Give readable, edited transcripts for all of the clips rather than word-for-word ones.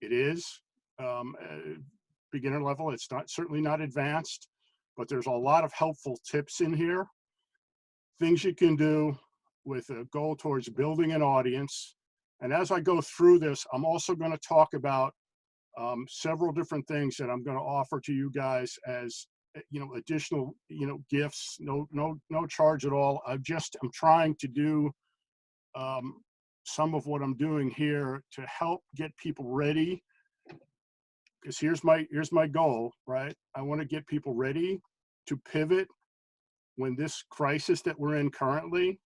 It is beginner level. It's not certainly not advanced, but there's a lot of helpful tips in here, things you can do with a goal towards building an audience. And as I go through this, I'm also going to talk about several different things that I'm going to offer to you guys as additional gifts. No charge at all. I'm trying to do some of what I'm doing here to help get people ready. Because here's my goal, right? I want to get people ready to pivot when this crisis that we're in currently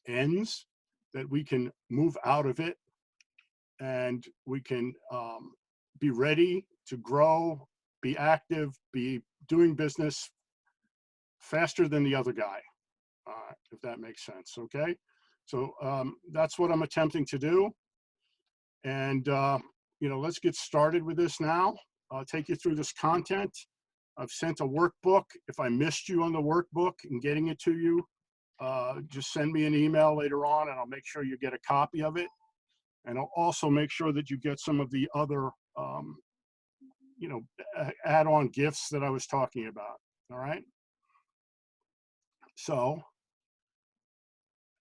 ends, that we can move out of it and we can be ready to grow, be active, be doing business faster than the other guy, if that makes sense. Okay, so that's what I'm attempting to do. And let's get started with this now. I'll take you through this content. I've sent a workbook. If I missed you on the workbook and getting it to you, just send me an email later on and I'll make sure you get a copy of it. And I'll also make sure that you get some of the other, add-on gifts that I was talking about. All right. So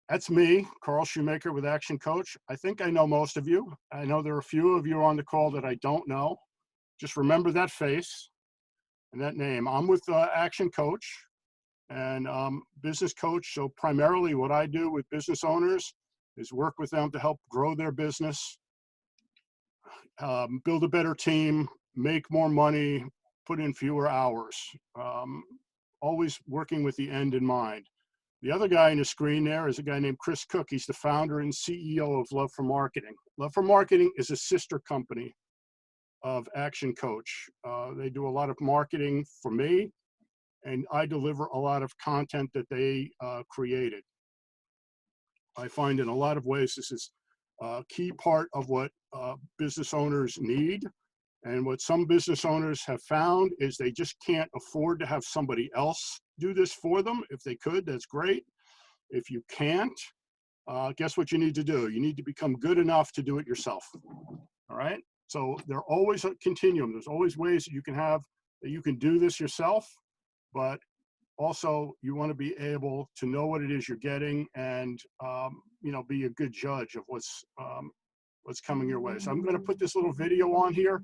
that's me, Carl Shoemaker with Action Coach. I think I know most of you. I know there are a few of you on the call that I don't know. Just remember that face and that name. I'm with Action Coach and business coach. So primarily what I do with business owners is work with them to help grow their business, build a better team, make more money, put in fewer hours, always working with the end in mind. The other guy on the screen there is a guy named Chris Cook. He's the founder and CEO of Love for Marketing. Love for Marketing is a sister company of Action Coach. They do a lot of marketing for me, and I deliver a lot of content that they created. I find in a lot of ways this is a key part of what business owners need. And what some business owners have found is they just can't afford to have somebody else do this for them. If they could, that's great. If you can't, guess what you need to do? You need to become good enough to do it yourself. All right. So there's always a continuum. There's always ways that you can do this yourself, but also you want to be able to know what it is you're getting and be a good judge of what's coming your way. So I'm going to put this little video on here.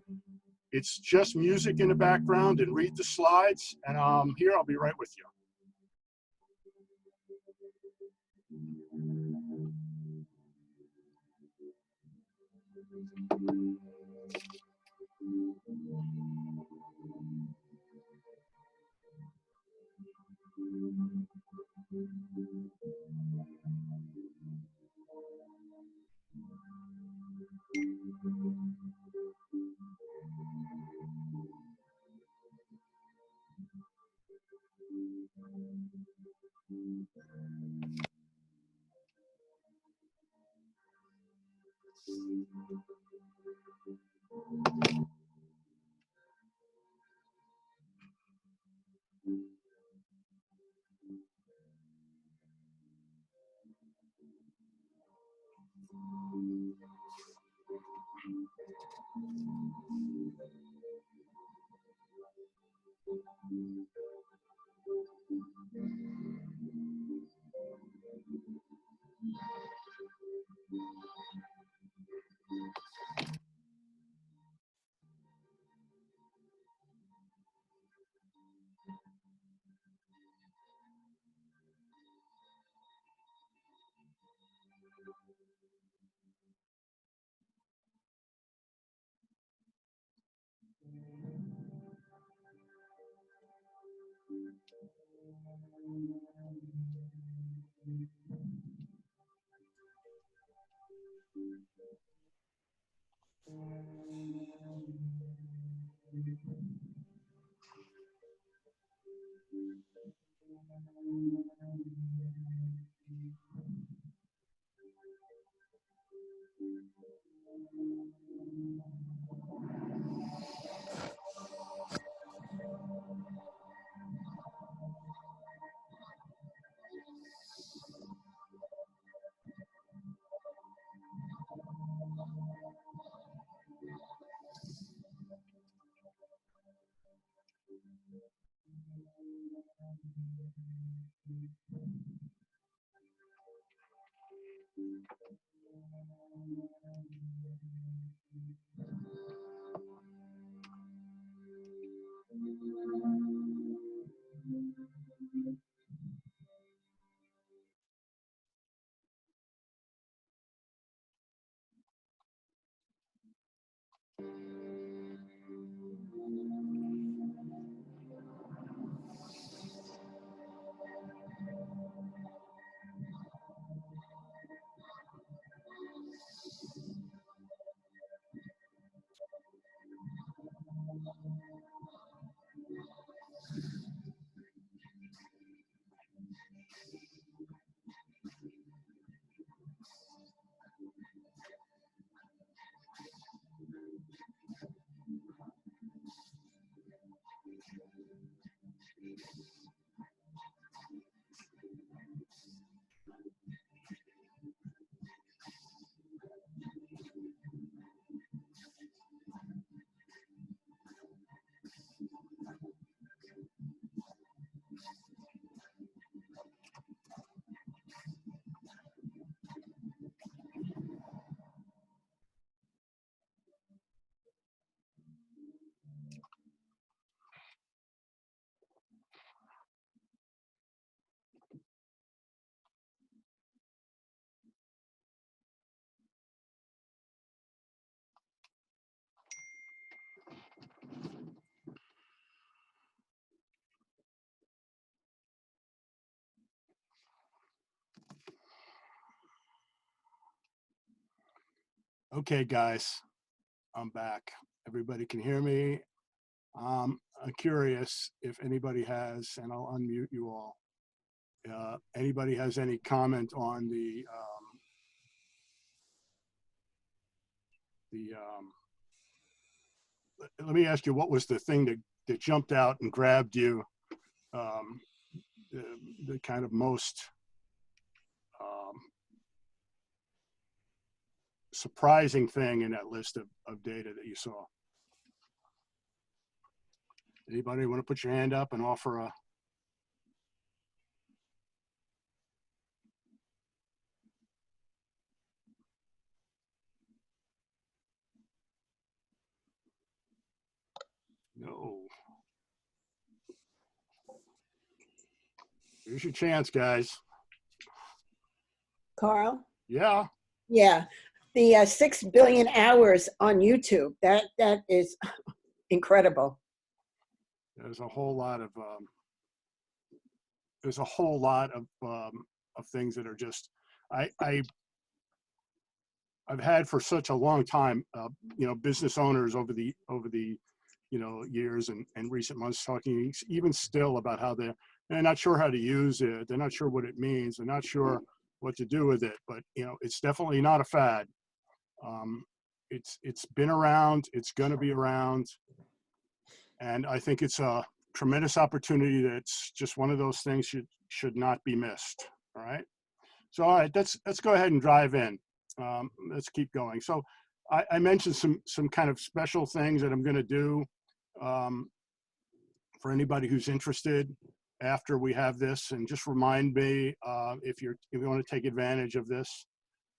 It's just music in the background and read the slides. And here, I'll be right with you. Okay, guys, I'm back. Everybody can hear me. I'm curious if anybody has, and I'll unmute you all. Anybody has any comment on let me ask you, what was the thing that jumped out and grabbed you, um, the kind of most surprising thing in that list of data that you saw? Anybody want to put your hand up and offer a? No. Here's your chance, guys. Carl? Yeah. Yeah, the 6 billion hours on YouTube, that is incredible. There's a whole lot of things that are just I've had for such a long time, business owners over the years and recent months talking even still about how they're not sure how to use it. They're not sure what it means. They're not sure what to do with it. But it's definitely not a fad. It's been around. It's going to be around, and I think it's a tremendous opportunity. That's just one of those things should not be missed. All right. So all right, let's go ahead and drive in. Let's keep going. So I mentioned some kind of special things that I'm going to do for anybody who's interested after we have this, and just remind me if you want to take advantage of this.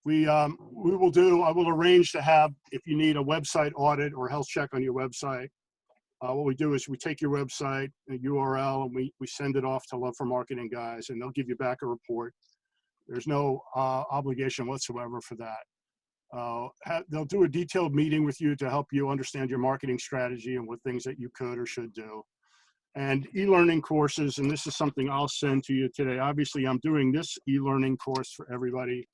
I will arrange to have, if you need a website audit or health check on your website, what we do is we take your website, a URL, and we send it off to Love for Marketing guys, and they'll give you back a report. There's no obligation whatsoever for that. They'll do a detailed meeting with you to help you understand your marketing strategy and what things that you could or should do. And e-learning courses, and this is something I'll send to you today. Obviously, I'm doing this e-learning course for everybody.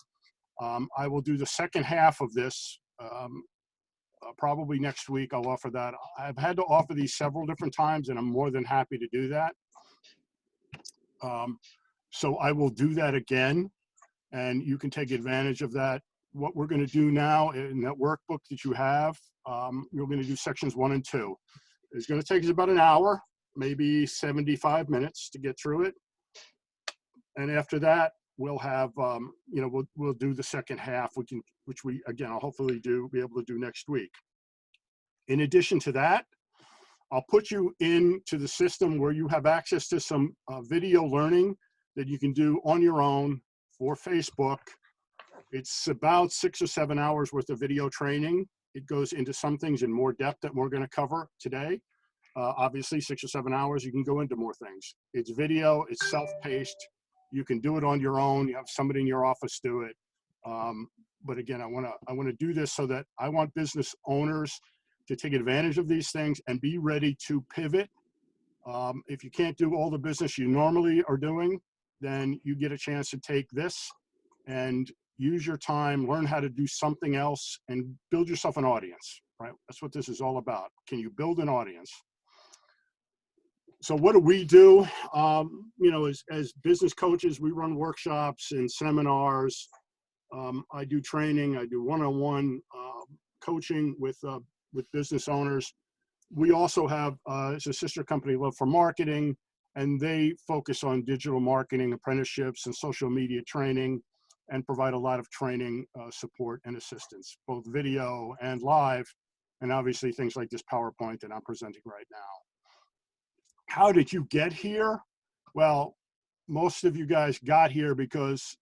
I will do the second half of this probably next week. I'll offer that. I've had to offer these several different times, and I'm more than happy to do that. So I will do that again, and you can take advantage of that. What we're going to do now in that workbook that you have, you're going to do sections 1 and 2. It's going to take us about an hour, maybe 75 minutes to get through it. And after that, we'll have, we'll do the second half, which we, again, I'll hopefully be able to do next week. In addition to that, I'll put you into the system where you have access to some video learning that you can do on your own for Facebook. It's about 6 or 7 hours worth of video training. It goes into some things in more depth that we're going to cover today. Obviously, 6 or 7 hours, you can go into more things. It's video, it's self-paced. You can do it on your own. You have somebody in your office do it. But again, I want to do this so that I want business owners to take advantage of these things and be ready to pivot. If you can't do all the business you normally are doing, then you get a chance to take this and use your time, learn how to do something else, and build yourself an audience, right? That's what this is all about. Can you build an audience? So what do we do? You know, as business coaches, we run workshops and seminars. I do training. I do one-on-one coaching with business owners. We also have it's a sister company, Love for Marketing, and they focus on digital marketing apprenticeships and social media training, and provide a lot of training support and assistance, both video and live, and obviously things like this PowerPoint that I'm presenting right now. How did you get here? Well, most of you guys got here because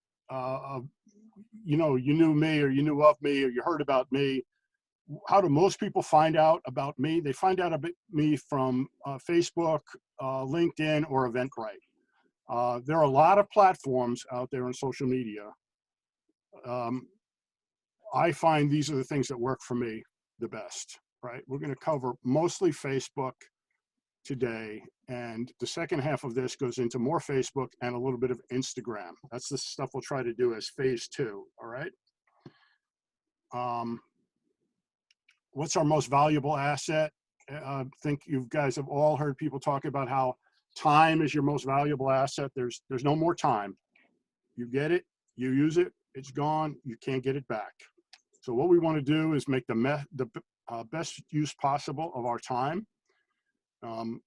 you know, you knew me, or you knew of me, or you heard about me. How do most people find out about me? They find out about me from Facebook, LinkedIn, or Eventbrite. There are a lot of platforms out there on social media. I find these are the things that work for me the best, right? We're going to cover mostly Facebook today, and the second half of this goes into more Facebook and a little bit of Instagram. That's the stuff we'll try to do as phase 2, all right? What's our most valuable asset? I think you guys have all heard people talk about how time is your most valuable asset. There's no more time. You get it, you use it, it's gone, you can't get it back. So what we want to do is make the best use possible of our time.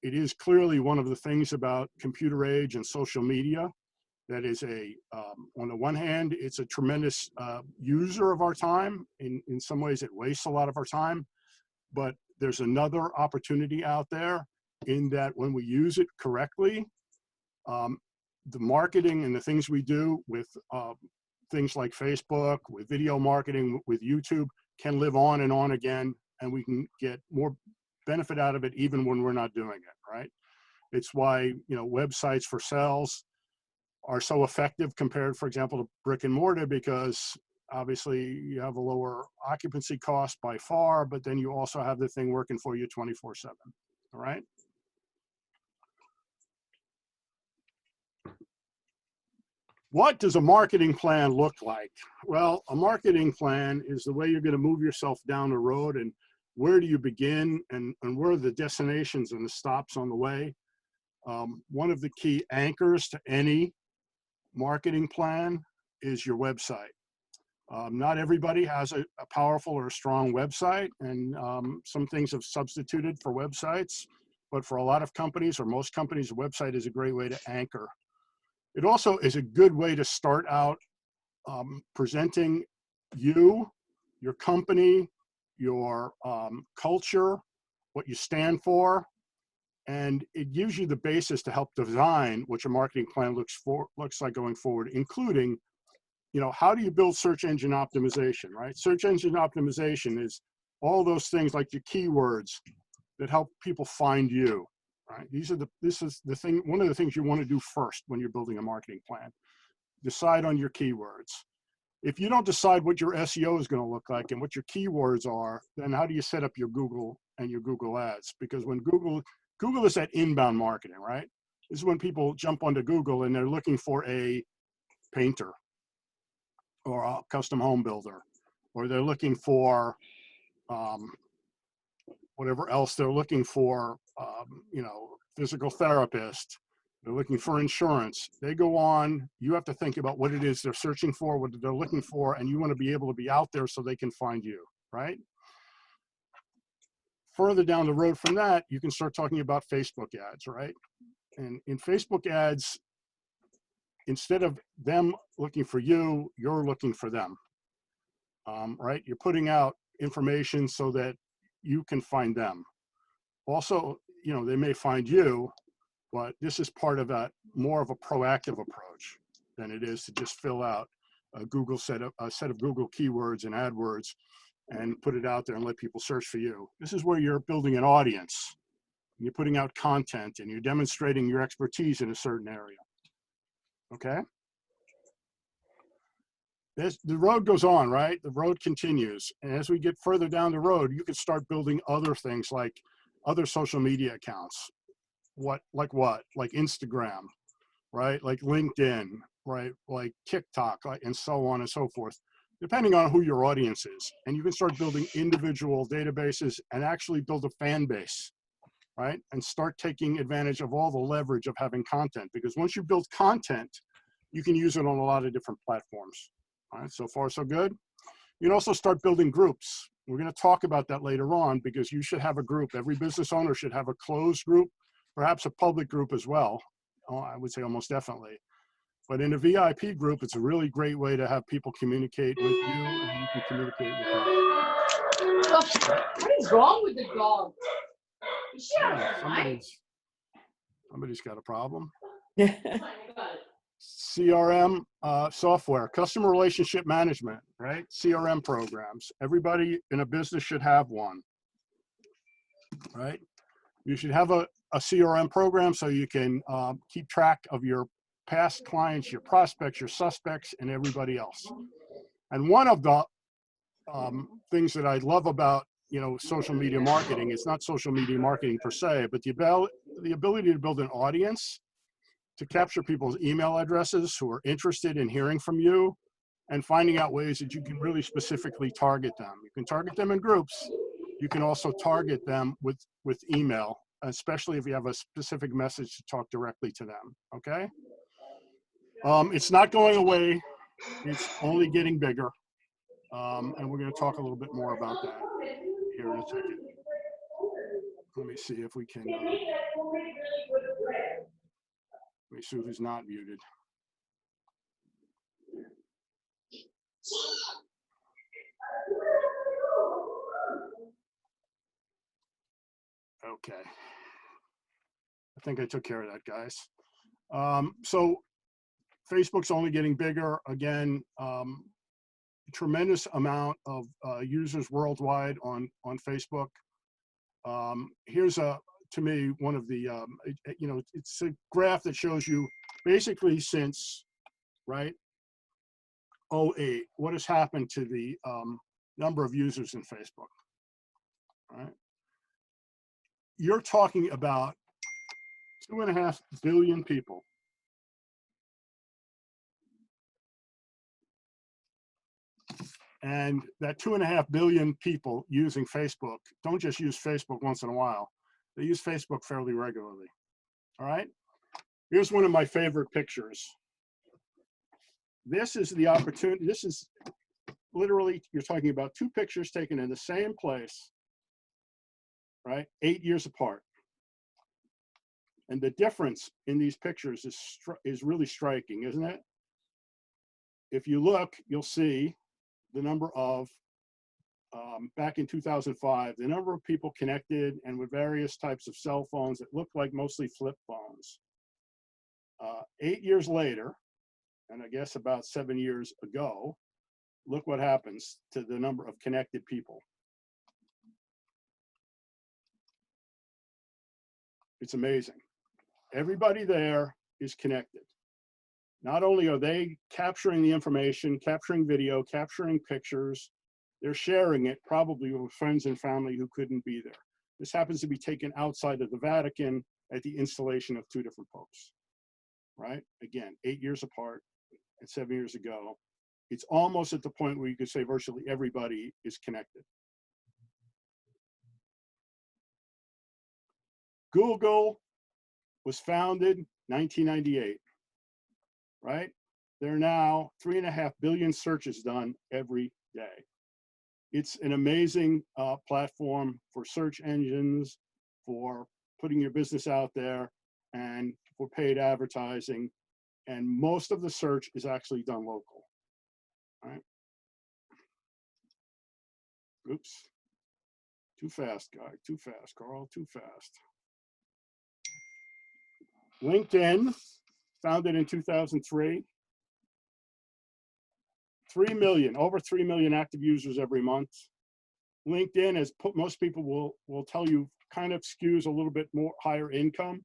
It is clearly one of the things about computer age and social media that is on the one hand, it's a tremendous user of our time. In some ways, it wastes a lot of our time, but there's another opportunity out there in that when we use it correctly, the marketing and the things we do with things like Facebook, with video marketing, with YouTube, can live on and on again, and we can get more benefit out of it even when we're not doing it, right? It's why, you know, websites for sales are so effective compared, for example, to brick and mortar, because obviously you have a lower occupancy cost by far, but then you also have the thing working for you 24/7, all right? What does a marketing plan look like? Well, a marketing plan is the way you're going to move yourself down the road, and where do you begin, and where are the destinations and the stops on the way. One of the key anchors to any marketing plan is your website. Not everybody has a powerful or a strong website, and some things have substituted for websites, but for a lot of companies, or most companies, a website is a great way to anchor. It also is a good way to start out presenting you, your company, your culture, what you stand for, and it gives you the basis to help design what your marketing plan looks like going forward, including, you know, how do you build search engine optimization, right? Search engine optimization is all those things like your keywords that help people find you, right? This is the thing, one of the things you want to do first when you're building a marketing plan. Decide on your keywords. If you don't decide what your SEO is going to look like and what your keywords are, then how do you set up your Google and your Google ads? Because when Google is that inbound marketing, right? This is when people jump onto Google and they're looking for a painter or a custom home builder, or they're looking for whatever else they're looking for, you know, physical therapist, they're looking for insurance. They go on, you have to think about what it is they're searching for, what they're looking for, and you want to be able to be out there so they can find you, right? Further down the road from that, you can start talking about Facebook ads, right? And in Facebook ads, instead of them looking for you, you're looking for them, right? You're putting out information so that you can find them. Also, you know, they may find you, but this is part of a more of a proactive approach than it is to just fill out a set of Google keywords and AdWords and put it out there and let people search for you. This is where you're building an audience. You're putting out content and you're demonstrating your expertise in a certain area. Okay? The road goes on, right? The road continues. And as we get further down the road, you can start building other things like other social media accounts. Like Instagram, right? Like LinkedIn, right? Like TikTok, and so on and so forth. depending on who your audience is. And you can start building individual databases and actually build a fan base, right? And start taking advantage of all the leverage of having content, because once you build content, you can use it on a lot of different platforms. All right, so far so good. You can also start building groups. We're going to talk about that later on, because you should have a group. Every business owner should have a closed group, perhaps a public group as well. I would say almost definitely. But in a VIP group, it's a really great way to have people communicate with you, and you can communicate with them. What is wrong with the dog? Is she out Yeah, of her mind? somebody's got a problem. Oh my God. CRM software, customer relationship management, right? CRM programs. Everybody in a business should have one, right? You should have a CRM program so you can keep track of your past clients, your prospects, your suspects, and everybody else. And one of the things that I love about social media marketing, it's not social media marketing per se, but the ability to build an audience, to capture people's email addresses who are interested in hearing from you, and finding out ways that you can really specifically target them. You can target them in groups. You can also target them with email, especially if you have a specific message to talk directly to them, okay? It's not going away. It's only getting bigger. And we're going to talk a little bit more about that here in a second. Let me see if we can, let me see who's not muted. Okay. I think I took care of that, guys. So Facebook's only getting bigger. Again, tremendous amount of users worldwide on Facebook. Here's to me, one of the, it's a graph that shows you basically since, right, 2008, what has happened to the number of users in Facebook, right? You're talking about 2.5 billion people. And that 2.5 billion people using Facebook don't just use Facebook once in a while. They use Facebook fairly regularly. All right. Here's one of my favorite pictures. This is the opportunity. This is literally, you're talking about two pictures taken in the same place, right? 8 years apart. And the difference in these pictures is really striking, isn't it? If you look, you'll see the number of, back in 2005, the number of people connected and with various types of cell phones that looked like mostly flip phones. 8 years later, and I guess about 7 years ago, look what happens to the number of connected people. It's amazing. Everybody there is connected. Not only are they capturing the information, capturing video, capturing pictures, they're sharing it probably with friends and family who couldn't be there. This happens to be taken outside of the Vatican at the installation of 2 different popes, right? Again, 8 years apart and 7 years ago. It's almost at the point where you could say virtually everybody is connected. Google was founded 1998, right? There are now 3.5 billion searches done every day. It's an amazing platform for search engines, for putting your business out there, and for paid advertising. And most of the search is actually done local, right? Oops. Too fast, guy. Too fast, Carl. Too fast. LinkedIn, founded in 2003. 3 million, over 3 million active users every month. LinkedIn, as most people will tell you, kind of skews a little bit more higher income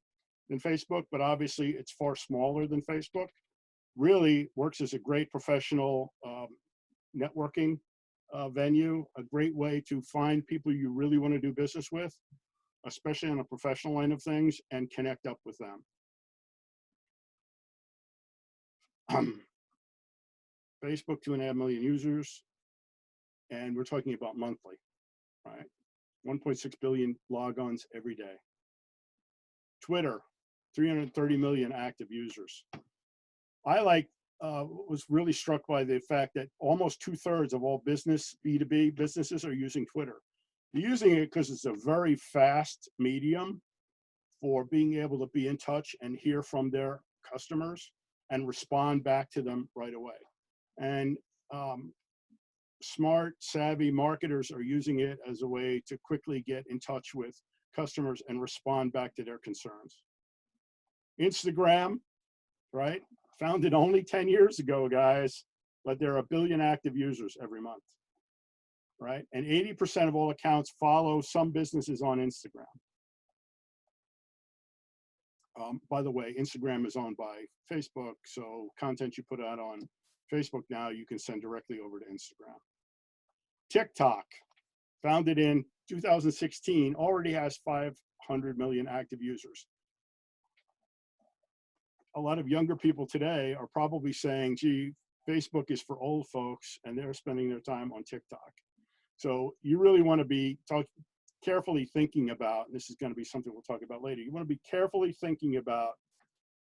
than Facebook, but obviously it's far smaller than Facebook. Really works as a great professional networking venue, a great way to find people you really want to do business with, especially on a professional line of things, and connect up with them. Facebook, 2.5 million users. And we're talking about monthly, right? 1.6 billion logons every day. Twitter, 330 million active users. I was really struck by the fact that almost 2/3 of all B2B businesses are using Twitter. They're using it because it's a very fast medium for being able to be in touch and hear from their customers and respond back to them right away. And smart, savvy marketers are using it as a way to quickly get in touch with customers and respond back to their concerns. Instagram, right? Founded only 10 years ago, guys, but there are 1 billion active users every month, right? And 80% of all accounts follow some businesses on Instagram. By the way, Instagram is owned by Facebook, so content you put out on Facebook now, you can send directly over to Instagram. TikTok, founded in 2016, already has 500 million active users. A lot of younger people today are probably saying, gee, Facebook is for old folks, and they're spending their time on TikTok. So you really want to be carefully thinking about, and this is going to be something we'll talk about later, you want to be carefully thinking about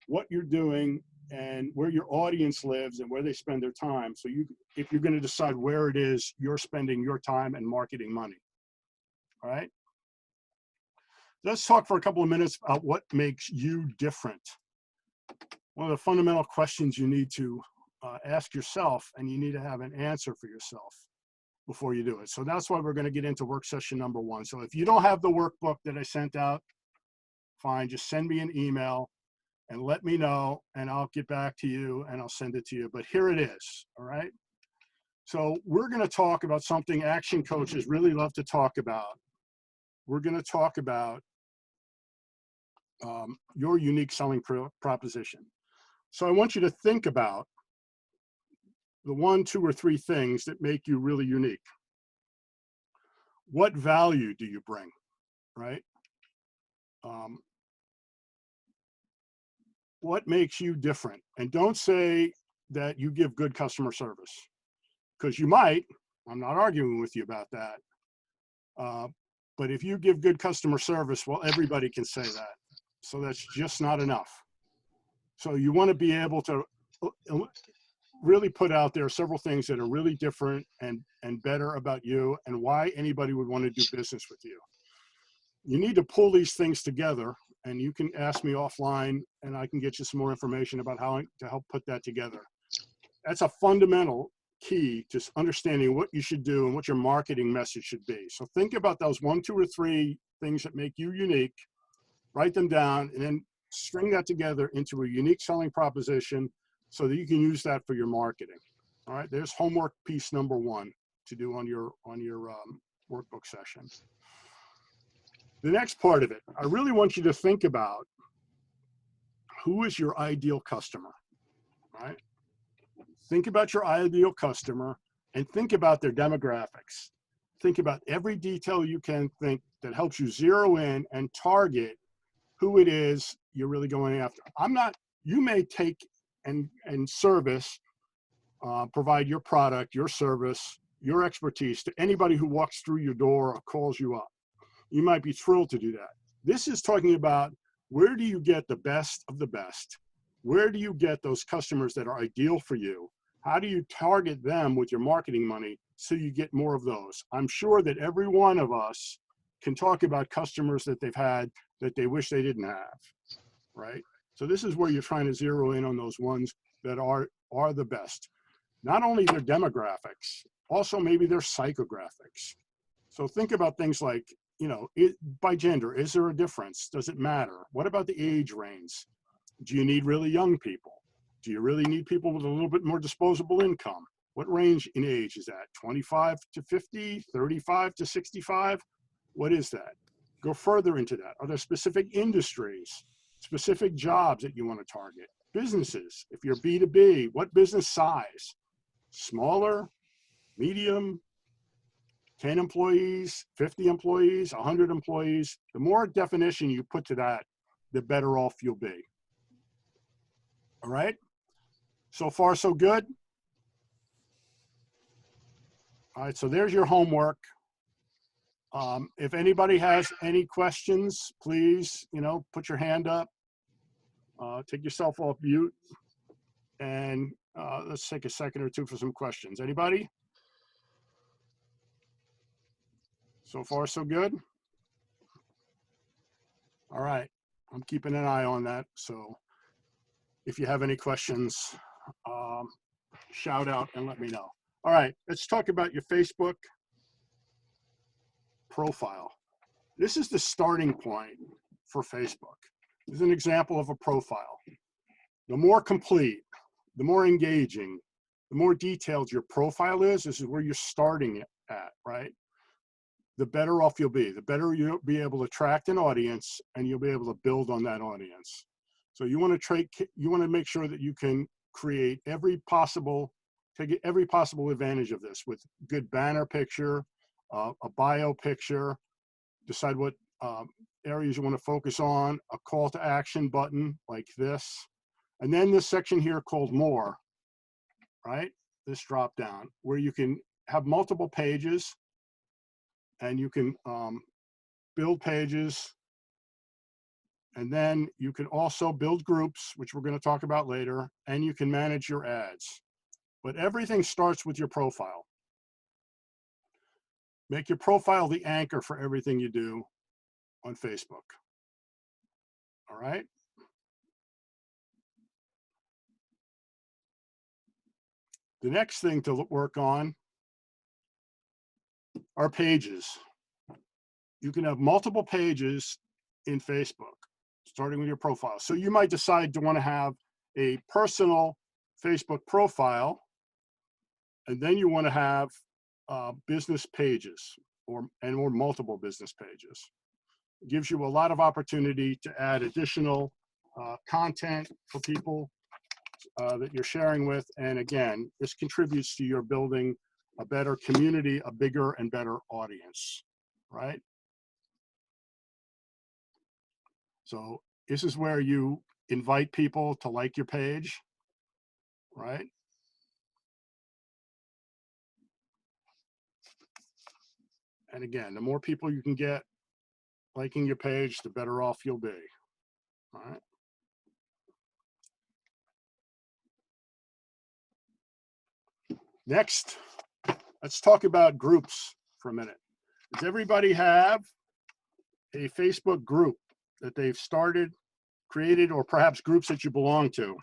what you're doing and where your audience lives and where they spend their time. So if you're going to decide where it is you're spending your time and marketing money, all right? Let's talk for a couple of minutes about what makes you different. One of the fundamental questions you need to ask yourself, and you need to have an answer for yourself before you do it. So that's why we're going to get into work session number 1. So if you don't have the workbook that I sent out, fine, just send me an email and let me know, and I'll get back to you and I'll send it to you. But here it is, all right? So we're going to talk about something action coaches really love to talk about. We're going to talk about your unique selling proposition. So I want you to think about the 1, 2, or 3 things that make you really unique. What value do you bring, right? What makes you different? And don't say that you give good customer service, because you might. I'm not arguing with you about that. But if you give good customer service, well, everybody can say that. So that's just not enough. So you want to be able to really put out there several things that are really different and better about you and why anybody would want to do business with you. You need to pull these things together, and you can ask me offline and I can get you some more information about how to help put that together. That's a fundamental key to understanding what you should do and what your marketing message should be. So think about those 1, 2, or 3 things that make you unique, write them down, and then string that together into a unique selling proposition so that you can use that for your marketing. All right, there's homework piece number 1 to do on your workbook session. The next part of it, I really want you to think about who is your ideal customer, right? Think about your ideal customer and think about their demographics. Think about every detail you can think that helps you zero in and target who it is you're really going after. You may take and service, provide your product, your service, your expertise to anybody who walks through your door or calls you up. You might be thrilled to do that. This is talking about, where do you get the best of the best? Where do you get those customers that are ideal for you? How do you target them with your marketing money so you get more of those? I'm sure that every one of us can talk about customers that they've had that they wish they didn't have, right? So this is where you're trying to zero in on those ones that are the best. Not only their demographics, also maybe their psychographics. So think about things like, by gender, is there a difference? Does it matter? What about the age range? Do you need really young people? Do you really need people with a little bit more disposable income? What range in age is that? 25 to 50, 35 to 65? What is that? Go further into that. Are there specific industries, specific jobs that you want to target? Businesses, if you're B2B, what business size? Smaller, medium, 10 employees, 50 employees, 100 employees. The more definition you put to that, the better off you'll be. All right? So far, so good? All right, so there's your homework. If anybody has any questions, please, put your hand up, take yourself off mute, and let's take a second or two for some questions. Anybody? So far, so good? All right, I'm keeping an eye on that. So if you have any questions, shout out and let me know. All right, let's talk about your Facebook profile. This is the starting point for Facebook. This is an example of a profile. The more complete, the more engaging, the more detailed your profile is, this is where you're starting it at, right? The better off you'll be. The better you'll be able to attract an audience, and you'll be able to build on that audience. So you want to make sure that you can create take every possible advantage of this with good banner picture, a bio picture, decide what areas you want to focus on, a call to action button like this, and then this section here called more, right? This drop down where you can have multiple pages, and you can build pages, and then you can also build groups, which we're going to talk about later, and you can manage your ads. But everything starts with your profile. Make your profile the anchor for everything you do on Facebook. All right? The next thing to work on are pages. You can have multiple pages in Facebook, starting with your profile. So you might decide to want to have a personal Facebook profile, and then you want to have business pages or multiple business pages. It gives you a lot of opportunity to add additional content for people that you're sharing with. And again, this contributes to your building a better community, a bigger and better audience, right? So this is where you invite people to like your page, right? And again, the more people you can get liking your page, the better off you'll be, all right? Next, let's talk about groups for a minute. Does everybody have a Facebook group that they've started, created, or perhaps groups that you belong to?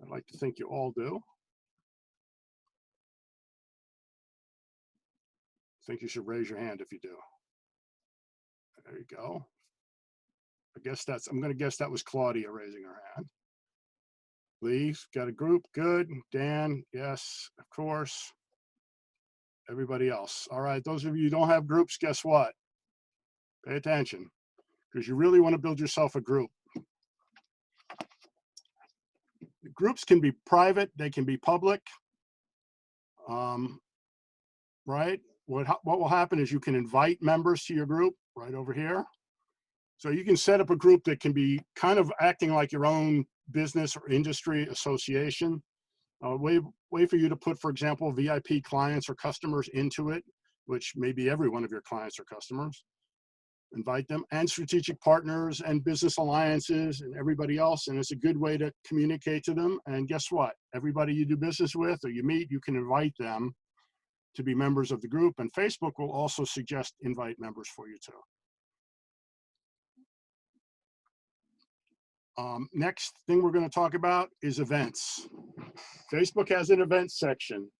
I'd like to think you all do. I think you should raise your hand if you do. There you go. I'm going to guess that was Claudia raising her hand. Lee's got a group, good. Dan, yes, of course. Everybody else. All right, those of you who don't have groups, guess what? Pay attention, because you really want to build yourself a group. Groups can be private, they can be public, right? What will happen is you can invite members to your group right over here. So you can set up a group that can be kind of acting like your own business or industry association. Way for you to put, for example, VIP clients or customers into it, which may be every one of your clients or customers. Invite them, and strategic partners and business alliances and everybody else. And it's a good way to communicate to them. And guess what? Everybody you do business with or you meet, you can invite them to be members of the group. And Facebook will also suggest invite members for you too. Next thing we're going to talk about is events. Facebook has an events section.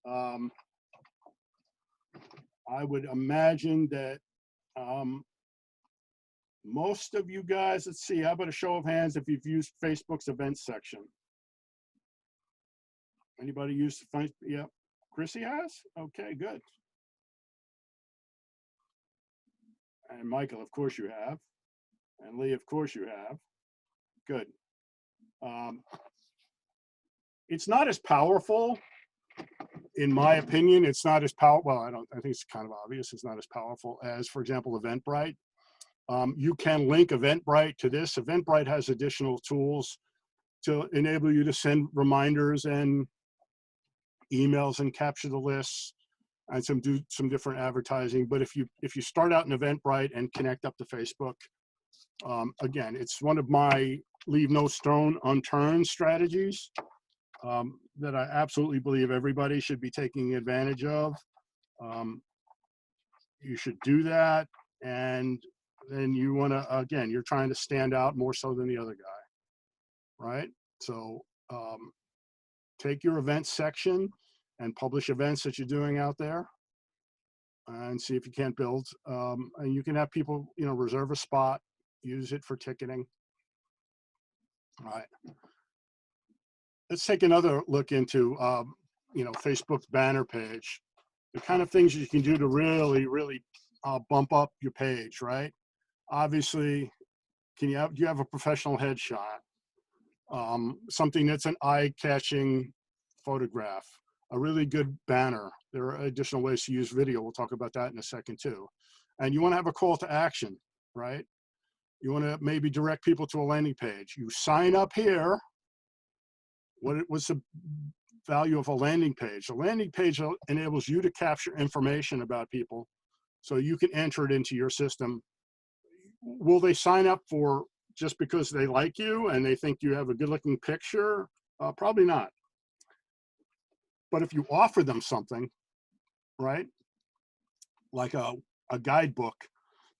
I would imagine that most of you guys, let's see, how about a show of hands if you've used Facebook's events section? Anybody used Facebook? Yeah, Chrissy has? Okay, good. And Michael, of course you have. And Lee, of course you have. Good. It's not as powerful, in my opinion. It's not as powerful. Well, I think it's kind of obvious. It's not as powerful as, for example, Eventbrite. You can link Eventbrite to this. Eventbrite has additional tools to enable you to send reminders and emails and capture the lists. and do some different advertising. But if you start out in Eventbrite and connect up to Facebook, again, it's one of my leave no stone unturned strategies that I absolutely believe everybody should be taking advantage of. You should do that, and then you want to, again, you're trying to stand out more so than the other guy, right? So take your events section and publish events that you're doing out there, and see if you can't build. And you can have people, reserve a spot, use it for ticketing. All right. Let's take another look into, Facebook's banner page. The kind of things you can do to really, really bump up your page, right? Obviously, do you have a professional headshot? Something that's an eye-catching photograph, a really good banner. There are additional ways to use video. We'll talk about that in a second too. And you want to have a call to action, right? You want to maybe direct people to a landing page. You sign up here. What's the value of a landing page? A landing page enables you to capture information about people so you can enter it into your system. Will they sign up for just because they like you and they think you have a good looking picture? Probably not. But if you offer them something, right, like a guidebook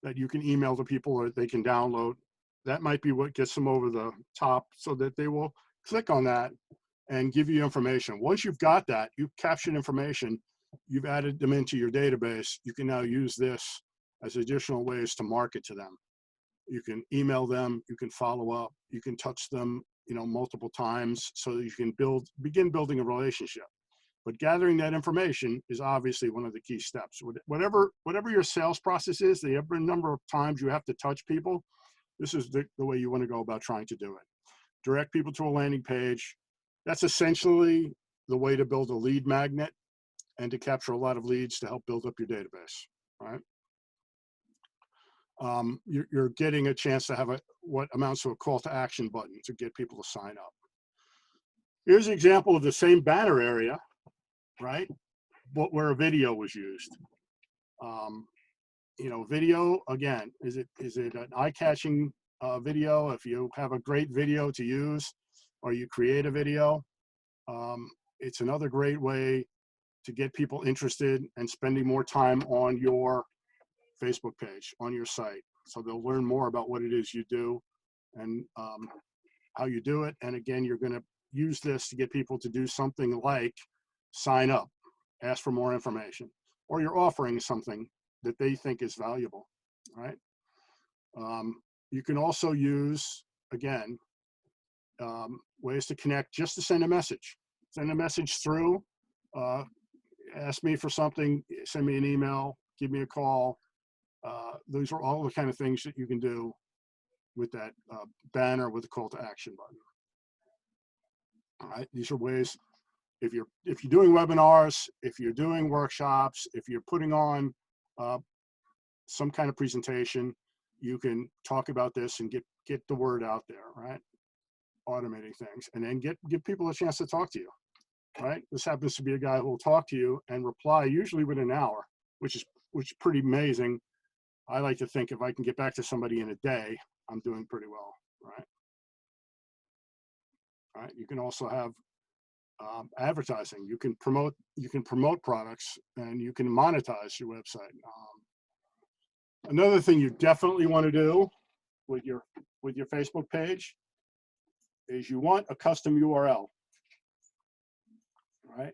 that you can email to people or they can download, that might be what gets them over the top so that they will click on that and give you information. Once you've got that, you've captured information, you've added them into your database, you can now use this as additional ways to market to them. You can email them, you can follow up, you can touch them, multiple times so that you can begin building a relationship. But gathering that information is obviously one of the key steps. Whatever your sales process is, the number of times you have to touch people, this is the way you want to go about trying to do it. Direct people to a landing page. That's essentially the way to build a lead magnet and to capture a lot of leads to help build up your database, right? You're getting a chance to have what amounts to a call to action button to get people to sign up. Here's an example of the same banner area, right? But where a video was used. Video, again, is it an eye-catching video? If you have a great video to use or you create a video, it's another great way to get people interested and spending more time on your Facebook page, on your site. So they'll learn more about what it is you do and how you do it. And again, you're going to use this to get people to do something like sign up, ask for more information, or you're offering something that they think is valuable, right? You can also use, again, ways to connect just to send a message. Send a message through, ask me for something, send me an email, give me a call. Those are all the kind of things that you can do with that banner with the call to action button. All right, these are ways, if you're doing webinars, if you're doing workshops, if you're putting on some kind of presentation, you can talk about this and get the word out there, right? Automating things, and then give people a chance to talk to you, right? This happens to be a guy who will talk to you and reply usually within an hour, which is pretty amazing. I like to think if I can get back to somebody in a day, I'm doing pretty well, right? All right. You can also have advertising. You can promote products, and you can monetize your website. Another thing you definitely want to do with your Facebook page is you want a custom URL, right?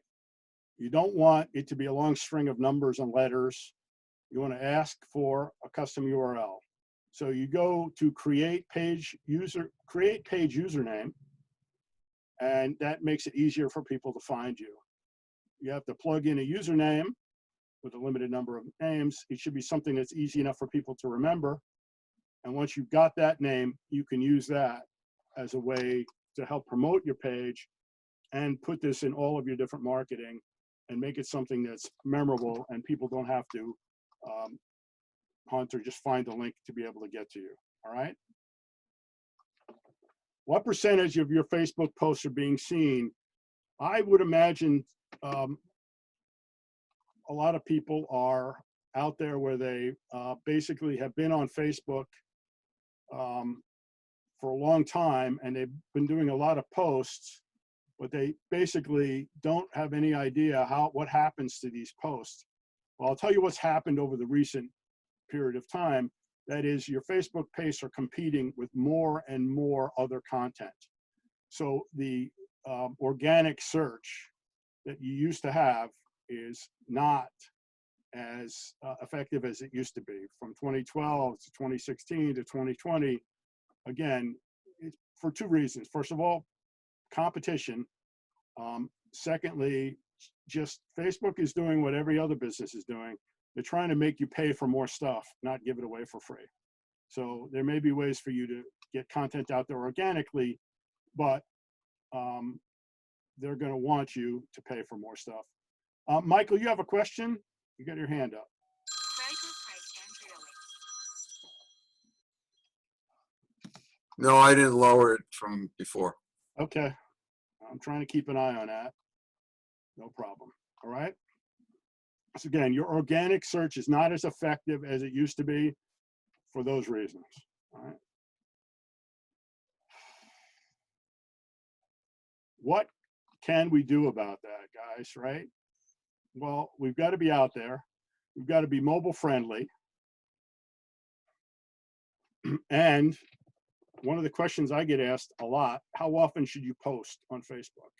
You don't want it to be a long string of numbers and letters. You want to ask for a custom URL. So you go to create page username, and that makes it easier for people to find you. You have to plug in a username with a limited number of names. It should be something that's easy enough for people to remember. And once you've got that name, you can use that as a way to help promote your page and put this in all of your different marketing and make it something that's memorable and people don't have to hunt or just find the link to be able to get to you. All right. What percentage of your Facebook posts are being seen? I would imagine a lot of people are out there where they basically have been on Facebook for a long time, and they've been doing a lot of posts, but they basically don't have any idea what happens to these posts. Well, I'll tell you what's happened over the recent period of time. That is, your Facebook posts are competing with more and more other content. So the organic search that you used to have is not as effective as it used to be. From 2012 to 2016 to 2020, again, it's for two reasons. First of all, competition. Secondly, just Facebook is doing what every other business is doing. They're trying to make you pay for more stuff, not give it away for free. So there may be ways for you to get content out there organically, but they're going to want you to pay for more stuff. Michael, you have a question? You got your hand up. No, I didn't lower it from before. Okay. I'm trying to keep an eye on that. No problem. All right. So again, your organic search is not as effective as it used to be for those reasons. All right. What can we do about that, guys, right? Well, we've got to be out there. We've got to be mobile friendly. And one of the questions I get asked a lot, how often should you post on Facebook?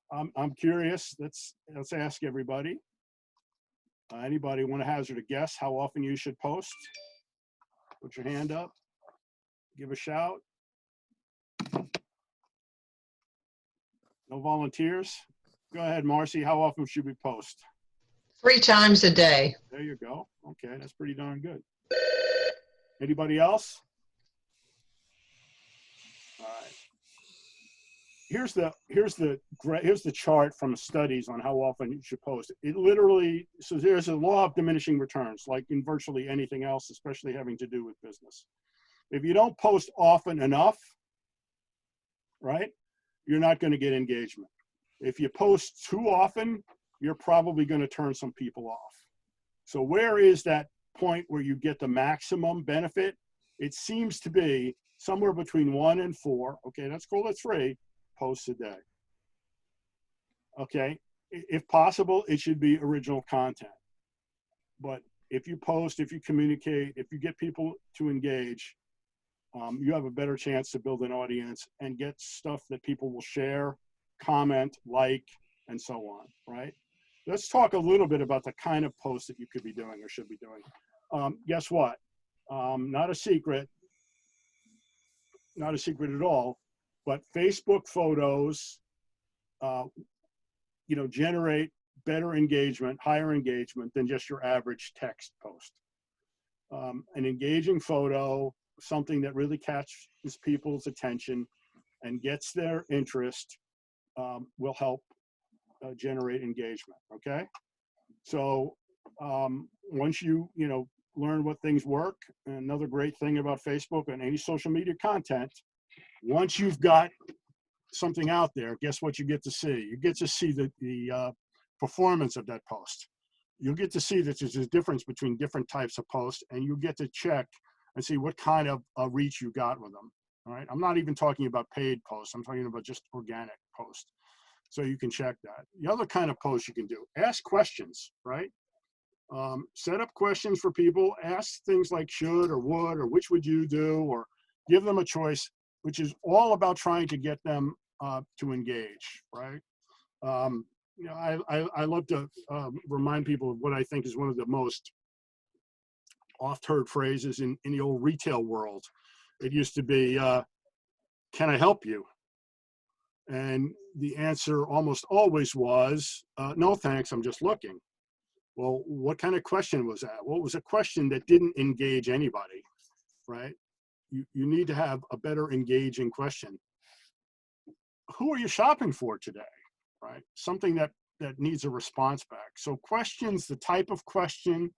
I'm curious. Let's ask everybody. Anybody want to hazard a guess how often you should post? Put your hand up. Give a shout. No volunteers? Go ahead, Marcy. How often should we post? 3 times a day. There you go. Okay, that's pretty darn good. Anybody else? All right. Here's the chart from studies on how often you should post. It literally, so there's a law of diminishing returns, like in virtually anything else, especially having to do with business. If you don't post often enough, right, you're not going to get engagement. If you post too often, you're probably going to turn some people off. So where is that point where you get the maximum benefit? It seems to be somewhere between 1 and 4. Okay, let's call it 3 posts a day. Okay, if possible, it should be original content. But if you post, if you communicate, if you get people to engage, you have a better chance to build an audience and get stuff that people will share, comment, like, and so on, right? Let's talk a little bit about the kind of posts that you could be doing or should be doing. Guess what? Not a secret at all, but Facebook photos, generate better engagement, higher engagement than just your average text post. An engaging photo, something that really catches people's attention and gets their interest, will help generate engagement. Okay, so once you learn what things work, another great thing about Facebook and any social media content, once you've got something out there, guess what you get to see? You get to see the performance of that post. You'll get to see that there's a difference between different types of posts, and you get to check and see what kind of reach you got with them. All right, I'm not even talking about paid posts. I'm talking about just organic posts. So you can check that. The other kind of posts you can do, ask questions, right? Set up questions for people, ask things like should or would or which would you do, or give them a choice, which is all about trying to get them to engage, right? I love to remind people of what I think is one of the most oft-heard phrases in the old retail world. It used to be, can I help you? And the answer almost always was, no thanks, I'm just looking. Well, what kind of question was that? Well, it was a question that didn't engage anybody, right? You need to have a better engaging question. Who are you shopping for today, right? Something that needs a response back. So questions, the type of question,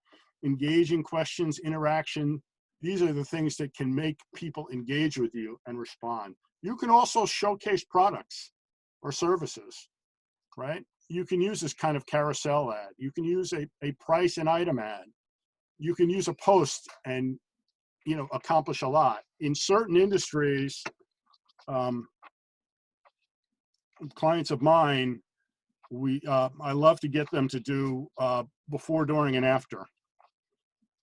engaging questions, interaction, these are the things that can make people engage with you and respond. You can also showcase products or services, right? You can use this kind of carousel ad. You can use a price and item ad. You can use a post and, you know, accomplish a lot. In certain industries, clients of mine, I love to get them to do before, during, and after,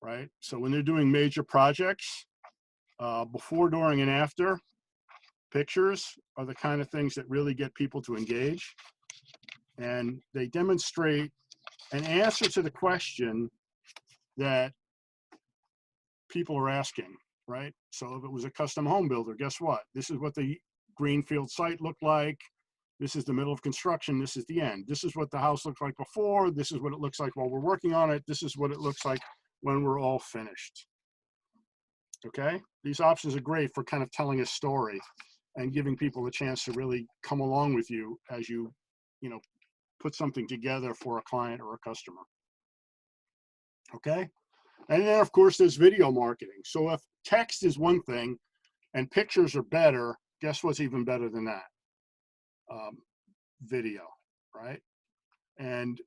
right? So when they're doing major projects, before, during, and after pictures are the kind of things that really get people to engage. And they demonstrate an answer to the question that people are asking, right? So if it was a custom home builder, guess what? This is what the greenfield site looked like. This is the middle of construction. This is the end. This is what the house looked like before. This is what it looks like while we're working on it. This is what it looks like when we're all finished. Okay? These options are great for kind of telling a story and giving people a chance to really come along with you as you know, put something together for a client or a customer. Okay? And then of course there's video marketing. So if text is one thing and pictures are better, guess what's even better than that? Video, right? And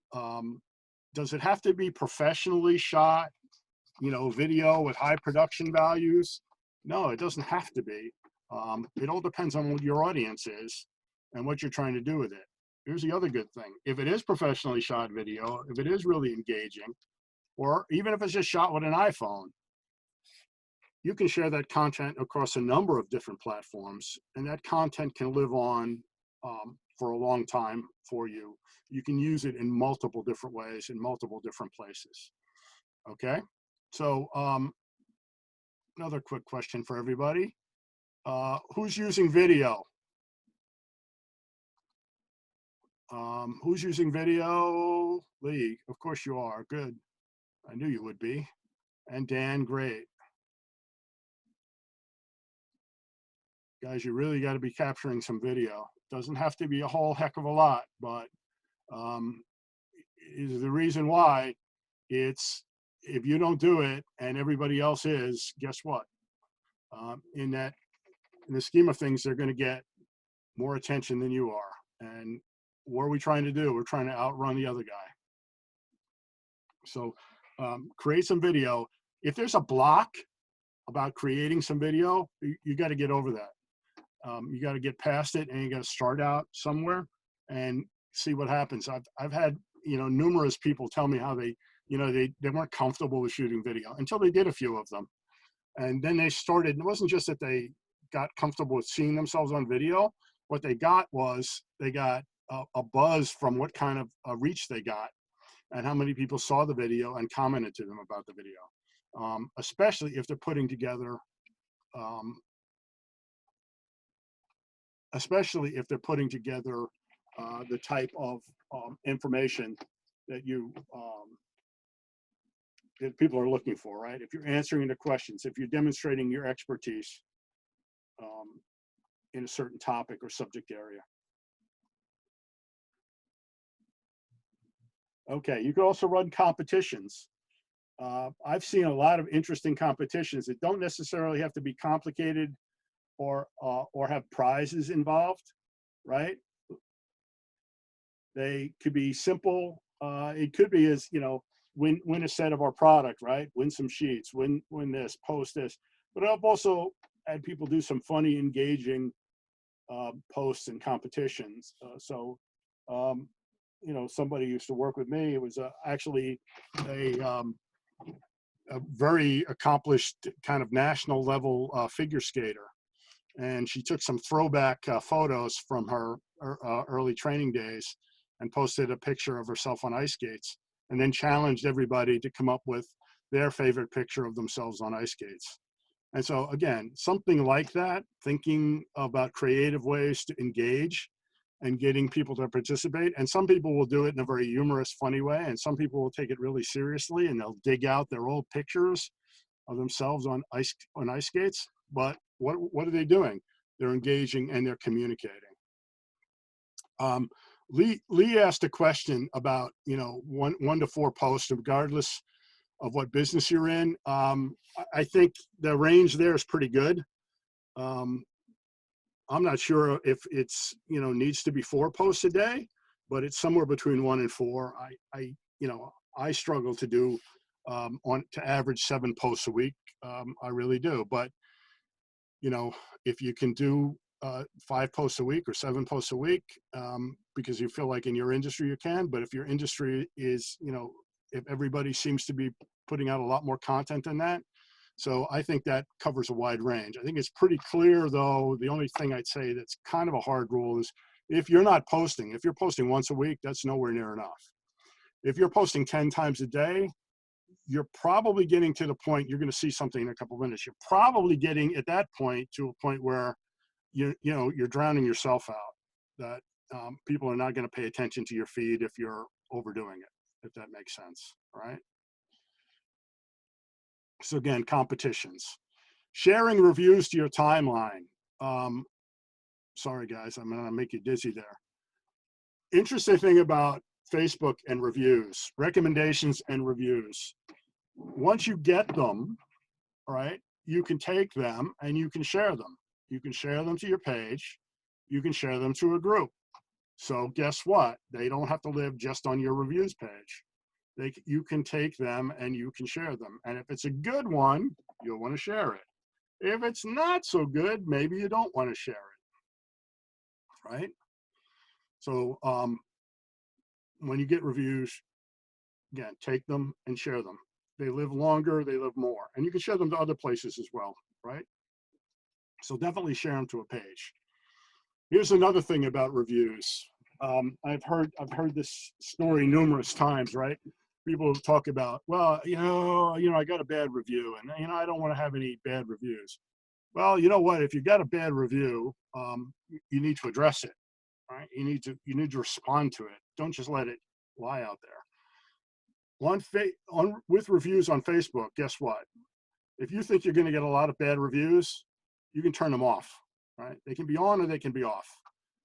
does it have to be professionally shot, you know, video with high production values? No, it doesn't have to be. It all depends on what your audience is and what you're trying to do with it. Here's the other good thing. If it is professionally shot video, if it is really engaging, or even if it's just shot with an iPhone, you can share that content across a number of different platforms, and that content can live on for a long time for you. You can use it in multiple different ways, in multiple different places. Okay, so another quick question for everybody. Who's using video? Who's using video? Lee, of course you are. Good. I knew you would be. And Dan, great. Guys, you really got to be capturing some video. Doesn't have to be a whole heck of a lot, but is the reason why it's, if you don't do it and everybody else is, guess what? In the scheme of things, they're going to get more attention than you are. And what are we trying to do? We're trying to outrun the other guy. So create some video. If there's a block about creating some video, you got to get over that. You got to get past it, and you got to start out somewhere and see what happens. I've had, you know, numerous people tell me how they, you know, they weren't comfortable with shooting video until they did a few of them. And then they started, it wasn't just that they got comfortable with seeing themselves on video. What they got was they got a buzz from what kind of reach they got and how many people saw the video and commented to them about the video, especially if they're putting together the type of information that that people are looking for, right? If you're answering the questions, if you're demonstrating your expertise in a certain topic or subject area. Okay, you can also run competitions. I've seen a lot of interesting competitions that don't necessarily have to be complicated or have prizes involved, right? They could be simple. It could be as, you know, win a set of our product, right? Win some sheets, win this, post this. But I've also had people do some funny, engaging posts and competitions. You know, somebody used to work with me. It was actually a very accomplished kind of national level figure skater. And she took some throwback photos from her early training days and posted a picture of herself on ice skates, and then challenged everybody to come up with their favorite picture of themselves on ice skates. And so again, something like that, thinking about creative ways to engage and getting people to participate. And some people will do it in a very humorous, funny way, and some people will take it really seriously and they'll dig out their old pictures of themselves on ice skates. But what are they doing? They're engaging and they're communicating. Lee asked a question about, you know, one to four posts, regardless of what business you're in. I think the range there is pretty good. I'm not sure if it's, you know, needs to be 4 posts a day, but it's somewhere between 1 and 4. I struggle to do to average 7 posts a week. I really do. But if you can do 5 posts a week or 7 posts a week, because you feel like in your industry you can, but if your industry is, if everybody seems to be putting out a lot more content than that, so I think that covers a wide range. I think it's pretty clear, though. The only thing I'd say that's kind of a hard rule is if you're not posting, if you're posting once a week, that's nowhere near enough. If you're posting 10 times a day, you're probably getting to the point, you're going to see something in a couple of minutes. You're probably getting at that point to a point where you're drowning yourself out, that people are not going to pay attention to your feed if you're overdoing it, if that makes sense, right? So again, competitions. Sharing reviews to your timeline. Sorry guys, I'm gonna make you dizzy there. Interesting thing about Facebook and reviews, recommendations and reviews. Once you get them, right, you can take them and you can share them. You can share them to your page. You can share them to a group. So guess what? They don't have to live just on your reviews page. You can take them and you can share them. And if it's a good one, you'll want to share it. If it's not so good, maybe you don't want to share it, right? So when you get reviews, again, take them and share them. They live longer, they live more. And you can share them to other places as well, right? So definitely share them to a page. Here's another thing about reviews. I've heard this story numerous times, right? People talk about, well, I got a bad review, and I don't want to have any bad reviews. Well, you know what? If you got a bad review, you need to address it, right? You need to respond to it. Don't just let it lie out there. With reviews on Facebook, guess what? If you think you're going to get a lot of bad reviews, you can turn them off, right? They can be on or they can be off.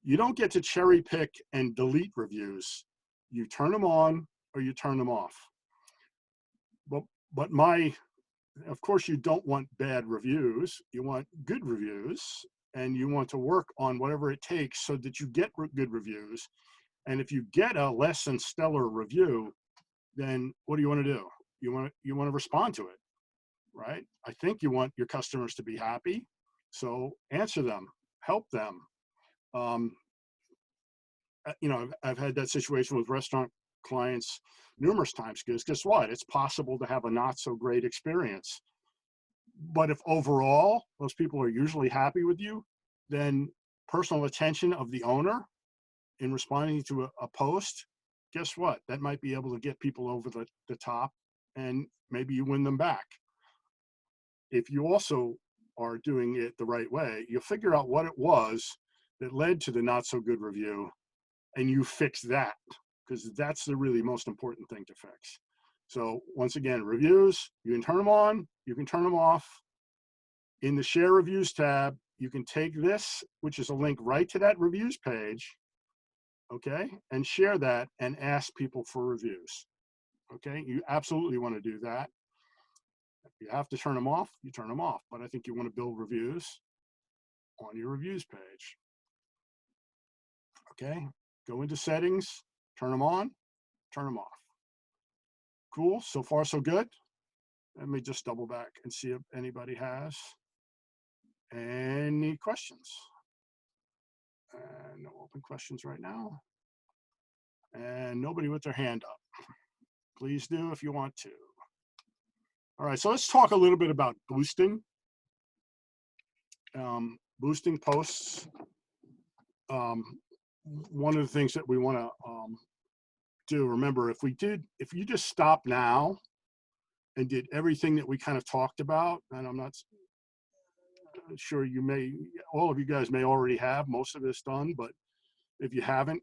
You don't get to cherry pick and delete reviews. You turn them on or you turn them off. But of course, you don't want bad reviews. You want good reviews, and you want to work on whatever it takes so that you get good reviews. And if you get a less than stellar review, then what do you want to do? You want to respond to it, right? I think you want your customers to be happy, so answer them, help them. I've had that situation with restaurant clients numerous times, because guess what? It's possible to have a not so great experience. But if overall those people are usually happy with you, then personal attention of the owner in responding to a post, guess what? That might be able to get people over the top, and maybe you win them back. If you also are doing it the right way, you'll figure out what it was that led to the not so good review, and you fix that, because that's the really most important thing to fix. So once again, reviews, you can turn them on, you can turn them off. In the share reviews tab, you can take this, which is a link right to that reviews page, okay, and share that and ask people for reviews, okay? You absolutely want to do that. If you have to turn them off, you turn them off, but I think you want to build reviews on your reviews page, okay? Go into settings, turn them on, turn them off. Cool, so far so good. Let me just double back and see if anybody has any questions. No open questions right now. And nobody with their hand up. Please do if you want to. All right, so let's talk a little bit about boosting. Boosting posts. One of the things that we want to do, remember, if you just stop now and did everything that we kind of talked about, and I'm not sure all of you guys may already have most of this done, but if you haven't,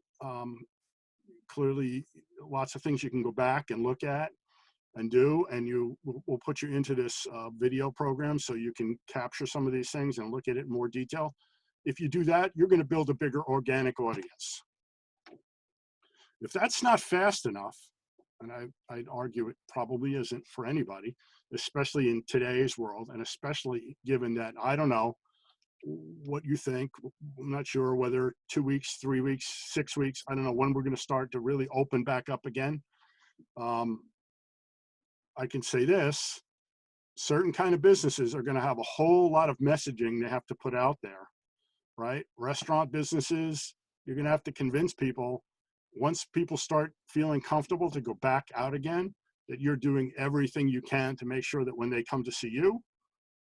clearly lots of things you can go back and look at and do, and we'll put you into this video program so you can capture some of these things and look at it in more detail. If you do that, you're going to build a bigger organic audience. If that's not fast enough, and I'd argue it probably isn't for anybody, especially in today's world, and especially given that, I don't know, what you think. I'm not sure whether 2 weeks, 3 weeks, 6 weeks. I don't know when we're going to start to really open back up again. I can say this, certain kind of businesses are going to have a whole lot of messaging they have to put out there, right? Restaurant businesses, you're going to have to convince people, once people start feeling comfortable to go back out again, that you're doing everything you can to make sure that when they come to see you,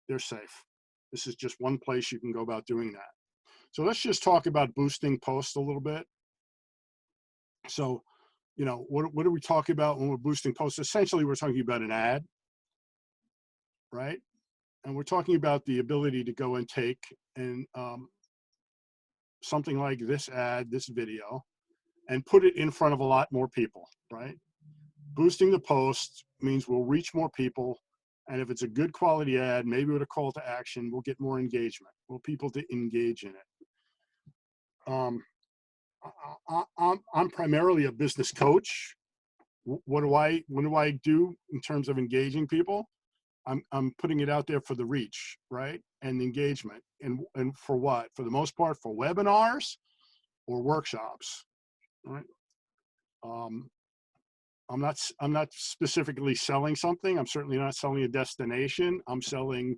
they're safe. This is just one place you can go about doing that. So let's just talk about boosting posts a little bit. So, you know, what do we talk about when we're boosting posts? Essentially, we're talking about an ad, right? And we're talking about the ability to go and take and something like this ad, this video, and put it in front of a lot more people, right? Boosting the post means we'll reach more people. And if it's a good quality ad, maybe with a call to action, we'll get more engagement. We'll people to engage in it. I'm primarily a business coach. What do I do in terms of engaging people? I'm putting it out there for the reach, right? And engagement. And for what? For the most part, for webinars or workshops, right? I'm not specifically selling something. I'm certainly not selling a destination. I'm selling,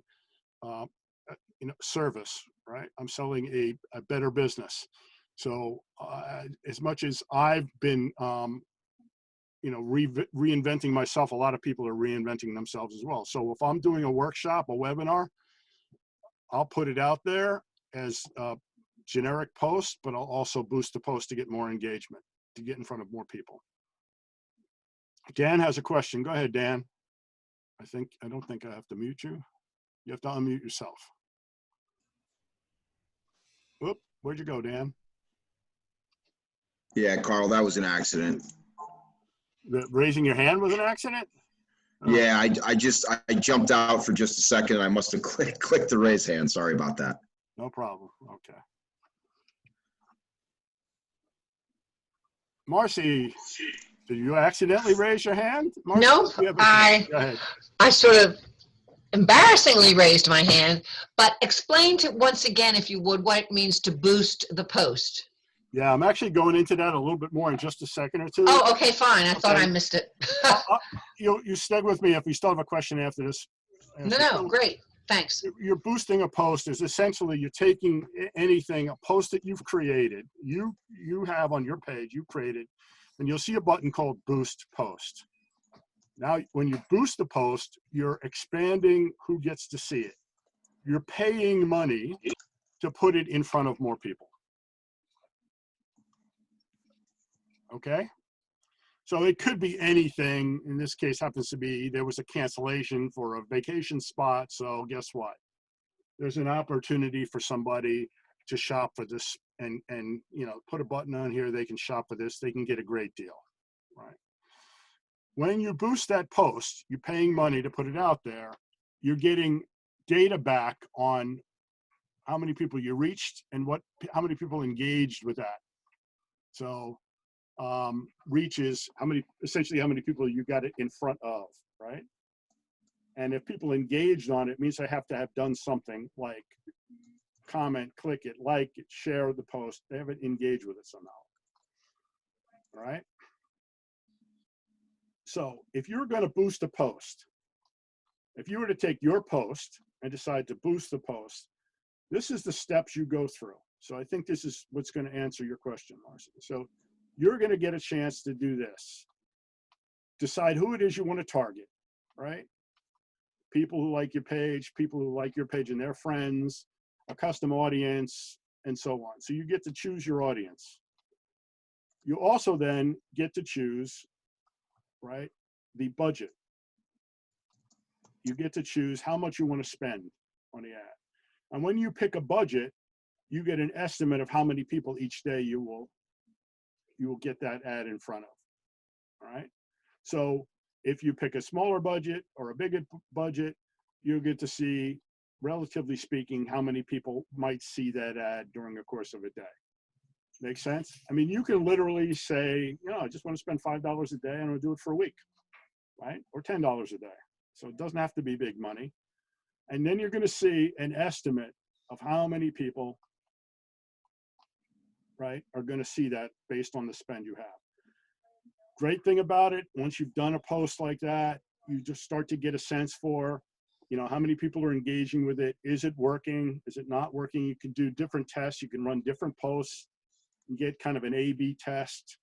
service, right? I'm selling a better business. So as much as I've been, reinventing myself, a lot of people are reinventing themselves as well. So if I'm doing a workshop, a webinar, I'll put it out there as a generic post, but I'll also boost the post to get more engagement, to get in front of more people. Dan has a question. Go ahead, Dan. I don't think I have to mute you. You have to unmute yourself. Whoop, where'd you go, Dan? Yeah, Carl, that was an accident. Raising your hand was an accident? Oh. Yeah, I jumped out for just a second. I must have clicked the raise hand. Sorry about that. No problem. Okay. Marcy, did you accidentally raise your hand? Marcy, No, Go ahead. I sort of embarrassingly raised my hand, but explain to once again, if you would, what it means to boost the post. Yeah, I'm actually going into that a little bit more in just a second or two. Oh, okay, fine. I thought Okay. I missed it. You stick with me if we still have a question after this. No, great. Thanks. You're boosting a post is essentially you're taking anything, a post that you've created, you have on your page, you created, and you'll see a button called Boost Post. Now, when you boost the post, you're expanding who gets to see it. You're paying money to put it in front of more people. Okay? So it could be anything. In this case, happens to be there was a cancellation for a vacation spot. So guess what? There's an opportunity for somebody to shop for this and put a button on here. They can shop for this. They can get a great deal, right? When you boost that post, you're paying money to put it out there. You're getting data back on how many people you reached and how many people engaged with that. So reach is essentially how many people you got it in front of, right? And if people engaged on it, it means they have to have done something like comment, click it, like it, share the post. They haven't engaged with it somehow, all right? So if you're going to boost a post, if you were to take your post and decide to boost the post, this is the steps you go through. So I think this is what's going to answer your question, Marcy. So you're going to get a chance to do this. Decide who it is you want to target, right? People who like your page, people who like your page and their friends, a custom audience, and so on. So you get to choose your audience. You also then get to choose, right, the budget. You get to choose how much you want to spend on the ad. And when you pick a budget, you get an estimate of how many people each day you will get that ad in front of, all right? So if you pick a smaller budget or a bigger budget, you'll get to see, relatively speaking, how many people might see that ad during the course of a day. Make sense? I mean, you can literally say, I just want to spend $5 a day and I'm gonna do it for a week, right? Or $10 a day. So it doesn't have to be big money. And then you're gonna see an estimate of how many people, right, are going to see that based on the spend you have. Great thing about it, once you've done a post like that, you just start to get a sense for, how many people are engaging with it. Is it working? Is it not working? You can do different tests. You can run different posts. You get kind of an A/B test,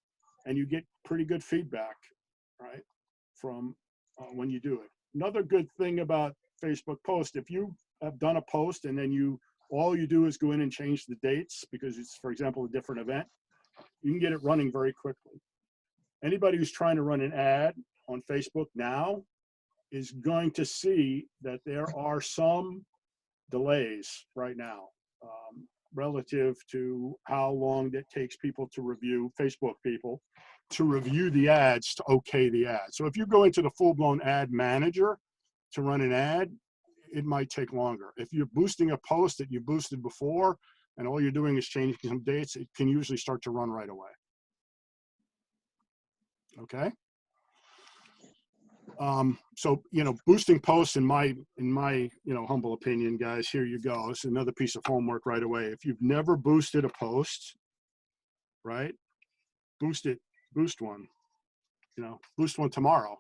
and you get pretty good feedback, right, from when you do it. Another good thing about Facebook post, if you have done a post and then all you do is go in and change the dates because it's, for example, a different event, you can get it running very quickly. Anybody who's trying to run an ad on Facebook now is going to see that there are some delays right now relative to how long it takes people to review, Facebook people, to review the ads, to okay the ad. So if you go into the full-blown ad manager to run an ad, it might take longer. If you're boosting a post that you boosted before and all you're doing is changing some dates, it can usually start to run right away. Okay. So, boosting posts in my, humble opinion, guys, here you go. It's another piece of homework right away. If you've never boosted a post, right, boost one, boost one tomorrow,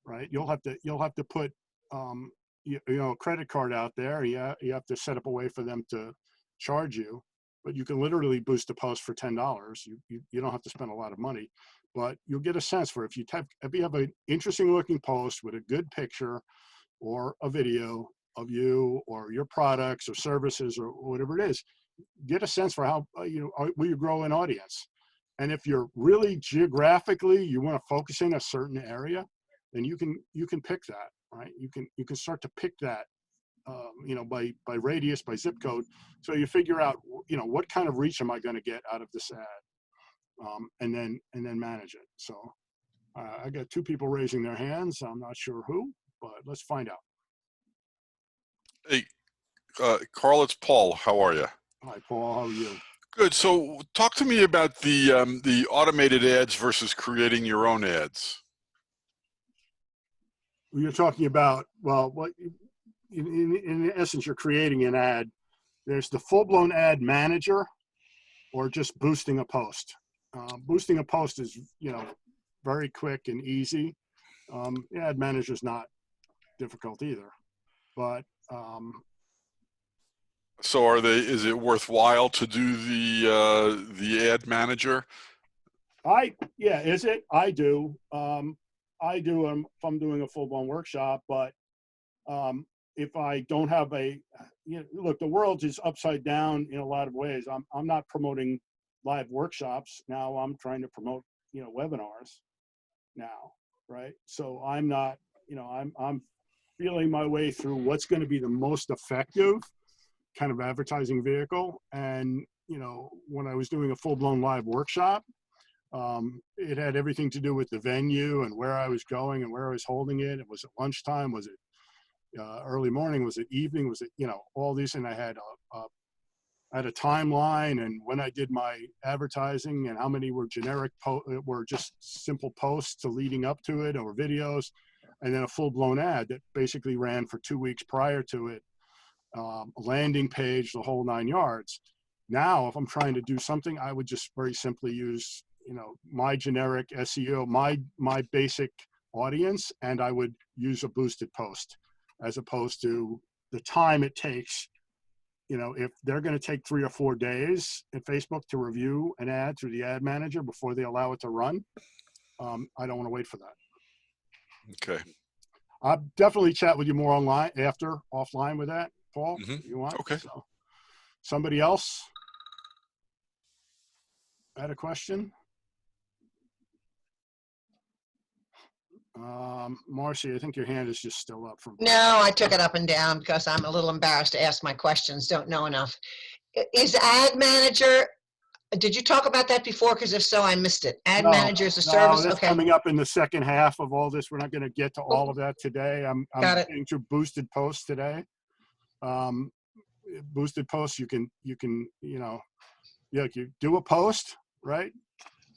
right? You'll have to put, a credit card out there. Yeah. You have to set up a way for them to charge you, but you can literally boost a post for $10. You don't have to spend a lot of money. But you'll get a sense for if you have an interesting looking post with a good picture or a video of you or your products or services or whatever it is, get a sense for how, will you grow an audience. And if you're really geographically, you want to focus in a certain area, then you can pick that, right? You can start to pick that, by radius, by zip code. So you figure out, what kind of reach am I going to get out of this ad? And then manage it. So I got two people raising their hands. I'm not sure who, but let's find out. Hey, Carl, it's Paul. How are you? Hi, Paul. How are you? Good. So talk to me about the automated ads versus creating your own ads. You're talking about, well, what in essence, you're creating an ad. There's the full-blown ad manager or just boosting a post. Boosting a post is, very quick and easy. The ad manager is not difficult either, but so is it worthwhile to do the ad manager? Is it? I do. I do if I'm doing a full-blown workshop, but if I don't have look, the world is upside down in a lot of ways. I'm not promoting live workshops now. I'm trying to promote, webinars now, right? So I'm not, I'm feeling my way through what's going to be the most effective kind of advertising vehicle. And, when I was doing a full-blown live workshop, it had everything to do with the venue and where I was going and where I was holding it. Was it lunchtime? Was it early morning? Was it evening? Was it, all these? And I had a timeline and when I did my advertising and how many were generic, were just simple posts to leading up to it or videos, and then a full-blown ad that basically ran for 2 weeks prior to it, a landing page, the whole 9 yards. Now, if I'm trying to do something, I would just very simply use, my generic SEO, my basic audience, and I would use a boosted post as opposed to the time it takes. If they're going to take 3 or 4 days in Facebook to review an ad through the ad manager before they allow it to run, I don't want to wait for that. Okay. I'll definitely chat with you more offline with that, Paul, if you want. Okay. So, somebody else had a question? Marcy, I think your hand is just still up from. No, I took it up and down because I'm a little embarrassed to ask my questions, don't know enough. Is Ad Manager, did you talk about that before? Because if so, I missed it. Ad Manager is a service? That's Okay. coming up in the second half of all this. We're not going to get to all of that today. I'm getting to boosted posts today. Boosted posts, you can, you do a post, right?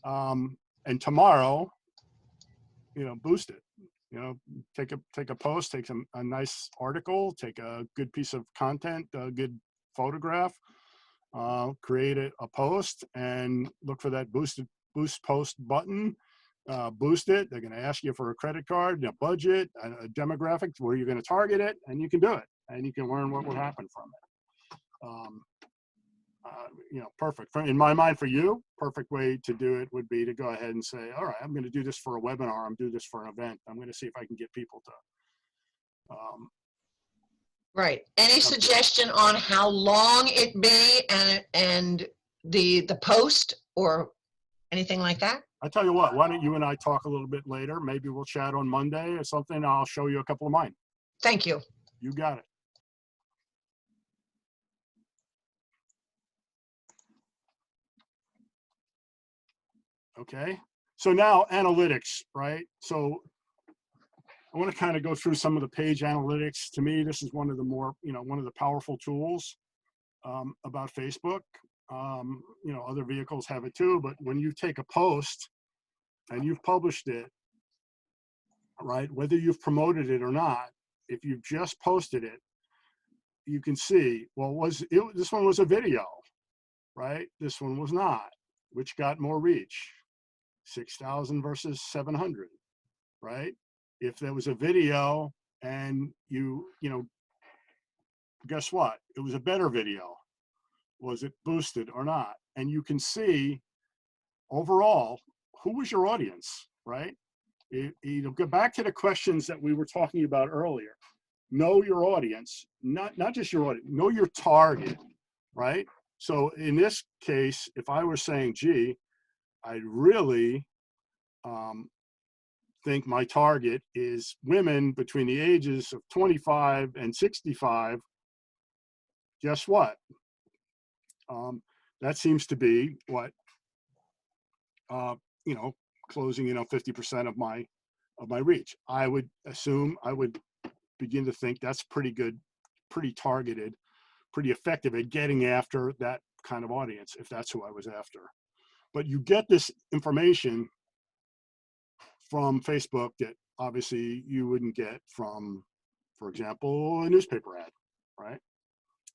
And tomorrow, boost it. Take a post, take a nice article, take a good piece of content, a good photograph, create a post, and look for that boost post button. Boost it. They're going to ask you for a credit card, a budget, a demographic, where you're going to target it, and you can do it, and you can learn what will happen from it. Perfect. In my mind, for you, perfect way to do it would be to go ahead and say, all right, I'm going to do this for a webinar. I'm doing this for an event. I'm going to see if I can get people to. Right. Any suggestion on how long it be and the post or anything like that? I tell you what, why don't you and I talk a little bit later? Maybe we'll chat on Monday or something. I'll show you a couple of mine. Thank you. You got it. Okay. So now analytics, right? So I want to kind of go through some of the page analytics. To me, this is one of the more, one of the powerful tools about Facebook. Other vehicles have it too, but when you take a post and you've published it, right, whether you've promoted it or not, if you've just posted it, you can see, well, this one was a video, right? This one was not, which got more reach, 6,000 versus 700, right? If there was a video and guess what? It was a better video. Was it boosted or not? And you can see overall, who was your audience, right? Go back to the questions that we were talking about earlier. Know your audience, not just your audience, know your target, right? So in this case, if I were saying, gee, I really think my target is women between the ages of 25 and 65, guess what? That seems to be what, closing, 50% of my reach. I would assume, I would begin to think that's pretty good, pretty targeted, pretty effective at getting after that kind of audience, if that's who I was after. But you get this information from Facebook that obviously you wouldn't get from, for example, a newspaper ad, right?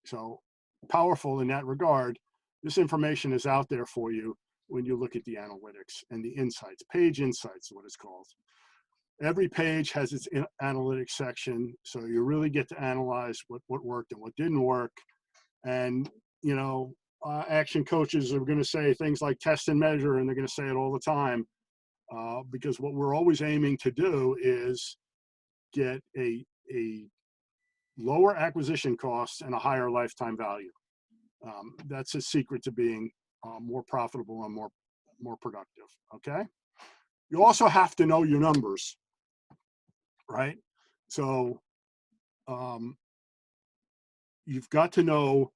So powerful in that regard. This information is out there for you when you look at the analytics and the insights. Page insights is what it's called. Every page has its analytics section, so you really get to analyze what worked and what didn't work. And action coaches are going to say things like test and measure, and they're going to say it all the time, because what we're always aiming to do is get a lower acquisition costs and a higher lifetime value. That's a secret to being more profitable and more productive. Okay. You also have to know your numbers, right? So you've got to know,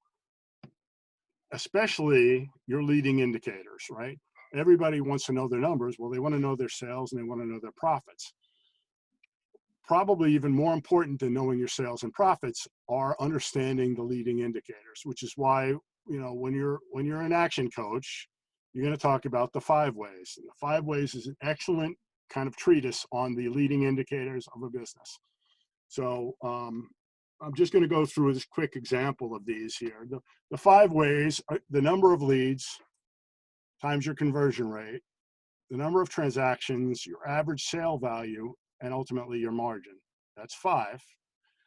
especially your leading indicators, right? Everybody wants to know their numbers. Well, they want to know their sales and they want to know their profits. Probably even more important than knowing your sales and profits are understanding the leading indicators, which is why, when you're an action coach, you're going to talk about the 5 ways. And the 5 ways is an excellent kind of treatise on the leading indicators of a business. So I'm just going to go through this quick example of these here. The 5 ways are the number of leads times your conversion rate, the number of transactions, your average sale value, and ultimately your margin. That's 5,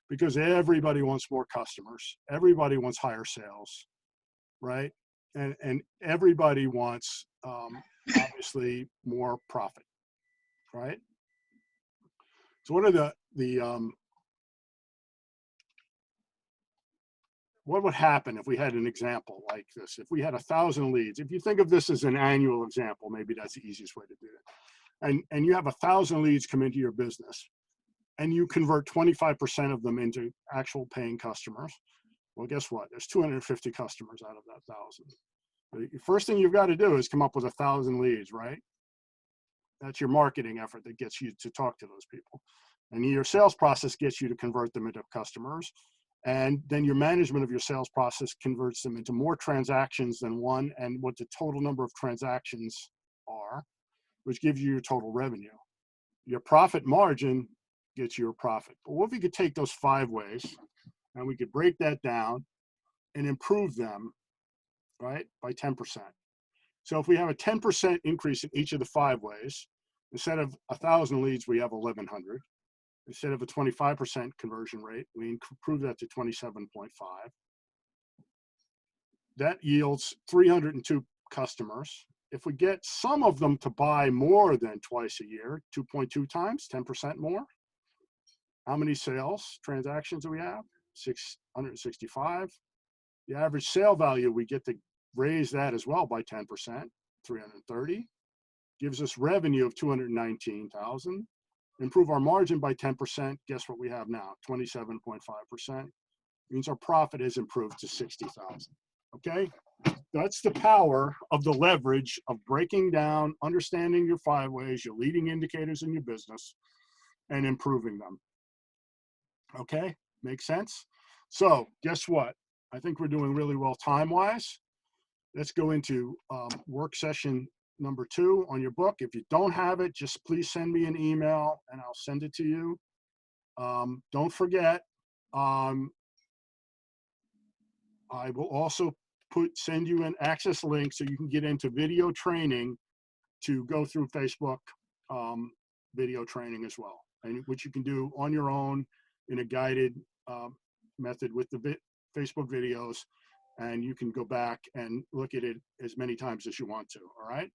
because everybody wants more customers. Everybody wants higher sales, right? And everybody wants, obviously, more profit, right? So what are what would happen if we had an example like this? If we had 1,000 leads, if you think of this as an annual example, maybe that's the easiest way to do it. And you have 1,000 leads come into your business and you convert 25% of them into actual paying customers. Well, guess what? There's 250 customers out of that 1,000. The first thing you've got to do is come up with 1,000 leads, right? That's your marketing effort that gets you to talk to those people. And your sales process gets you to convert them into customers. And then your management of your sales process converts them into more transactions than one, and what the total number of transactions are, which gives you your total revenue. Your profit margin gets you a profit. But what if we could take those 5 ways and we could break that down and improve them, right, by 10%. So if we have a 10% increase in each of the 5 ways, instead of 1,000 leads, we have 1,100. Instead of a 25% conversion rate, we improve that to 27.5. That yields 302 customers. If we get some of them to buy more than twice a year, 2.2 times, 10% more, how many sales transactions do we have? 665. The average sale value, we get to raise that as well by 10%, 330. Gives us revenue of 219,000. Improve our margin by 10%. Guess what we have now? 27.5%. Means our profit has improved to 60,000. Okay? That's the power of the leverage of breaking down, understanding your 5 ways, your leading indicators in your business, and improving them. Okay? Make sense? So guess what? I think we're doing really well time-wise. Let's go into work session number 2 on your book. If you don't have it, just please send me an email and I'll send it to you. Don't forget, I will also send you an access link so you can get into video training to go through Facebook video training as well, and which you can do on your own in a guided method with the Facebook videos, and you can go back and look at it as many times as you want to. All right.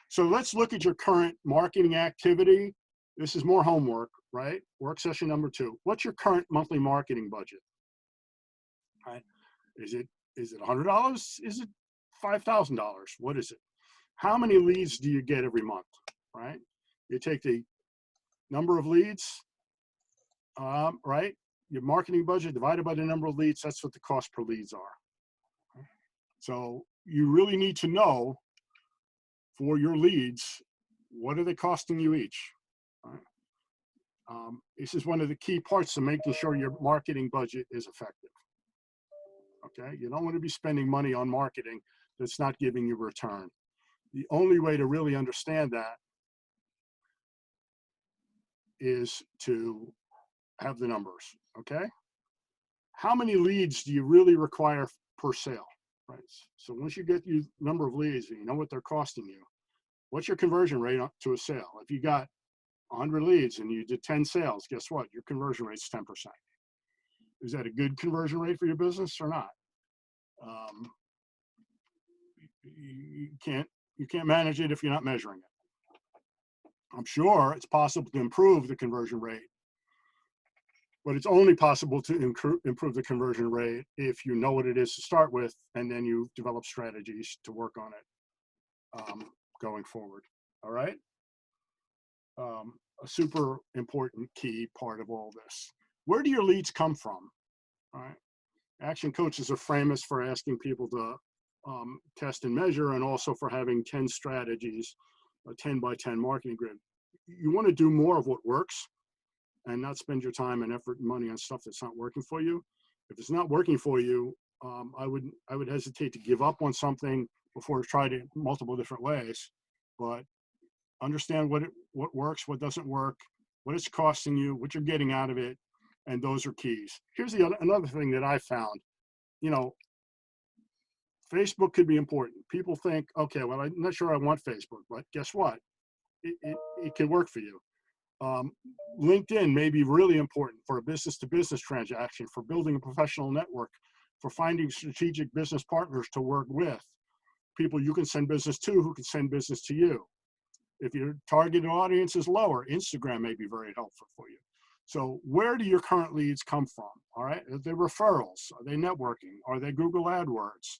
So let's look at your current marketing activity. This is more homework, right? Work session number 2. What's your current monthly marketing budget? All right. Is it $100? Is it $5,000? What is it? How many leads do you get every month? Right? You take the number of leads, right? Your marketing budget divided by the number of leads. That's what the cost per leads are. So you really need to know for your leads, what are they costing you each? Right? This is one of the key parts of making sure your marketing budget is effective. Okay, you don't want to be spending money on marketing that's not giving you return. The only way to really understand that is to have the numbers. Okay, how many leads do you really require per sale? Right. So once you get your number of leads and you know what they're costing you, what's your conversion rate to a sale? If you got 100 leads and you did 10 sales, guess what? Your conversion rate's 10%. Is that a good conversion rate for your business or not? You can't manage it if you're not measuring it. I'm sure it's possible to improve the conversion rate, but it's only possible to improve the conversion rate if you know what it is to start with, and then you develop strategies to work on it going forward. All right. A super important key part of all this. Where do your leads come from? All right. Action coaches are famous for asking people to test and measure, and also for having 10 strategies, a 10 by 10 marketing grid. You want to do more of what works and not spend your time and effort and money on stuff that's not working for you. If it's not working for you, I would hesitate to give up on something before trying it multiple different ways. But understand what works, what doesn't work, what it's costing you, what you're getting out of it, and those are keys. Here's another thing that I found. You know, Facebook could be important. People think, okay, well, I'm not sure I want Facebook, but guess what? It can work for you. LinkedIn may be really important for a business-to-business transaction, for building a professional network, for finding strategic business partners to work with, people you can send business to who can send business to you. If your targeted audience is lower, Instagram may be very helpful for you. So where do your current leads come from? All right, are they referrals? Are they networking? Are they Google AdWords?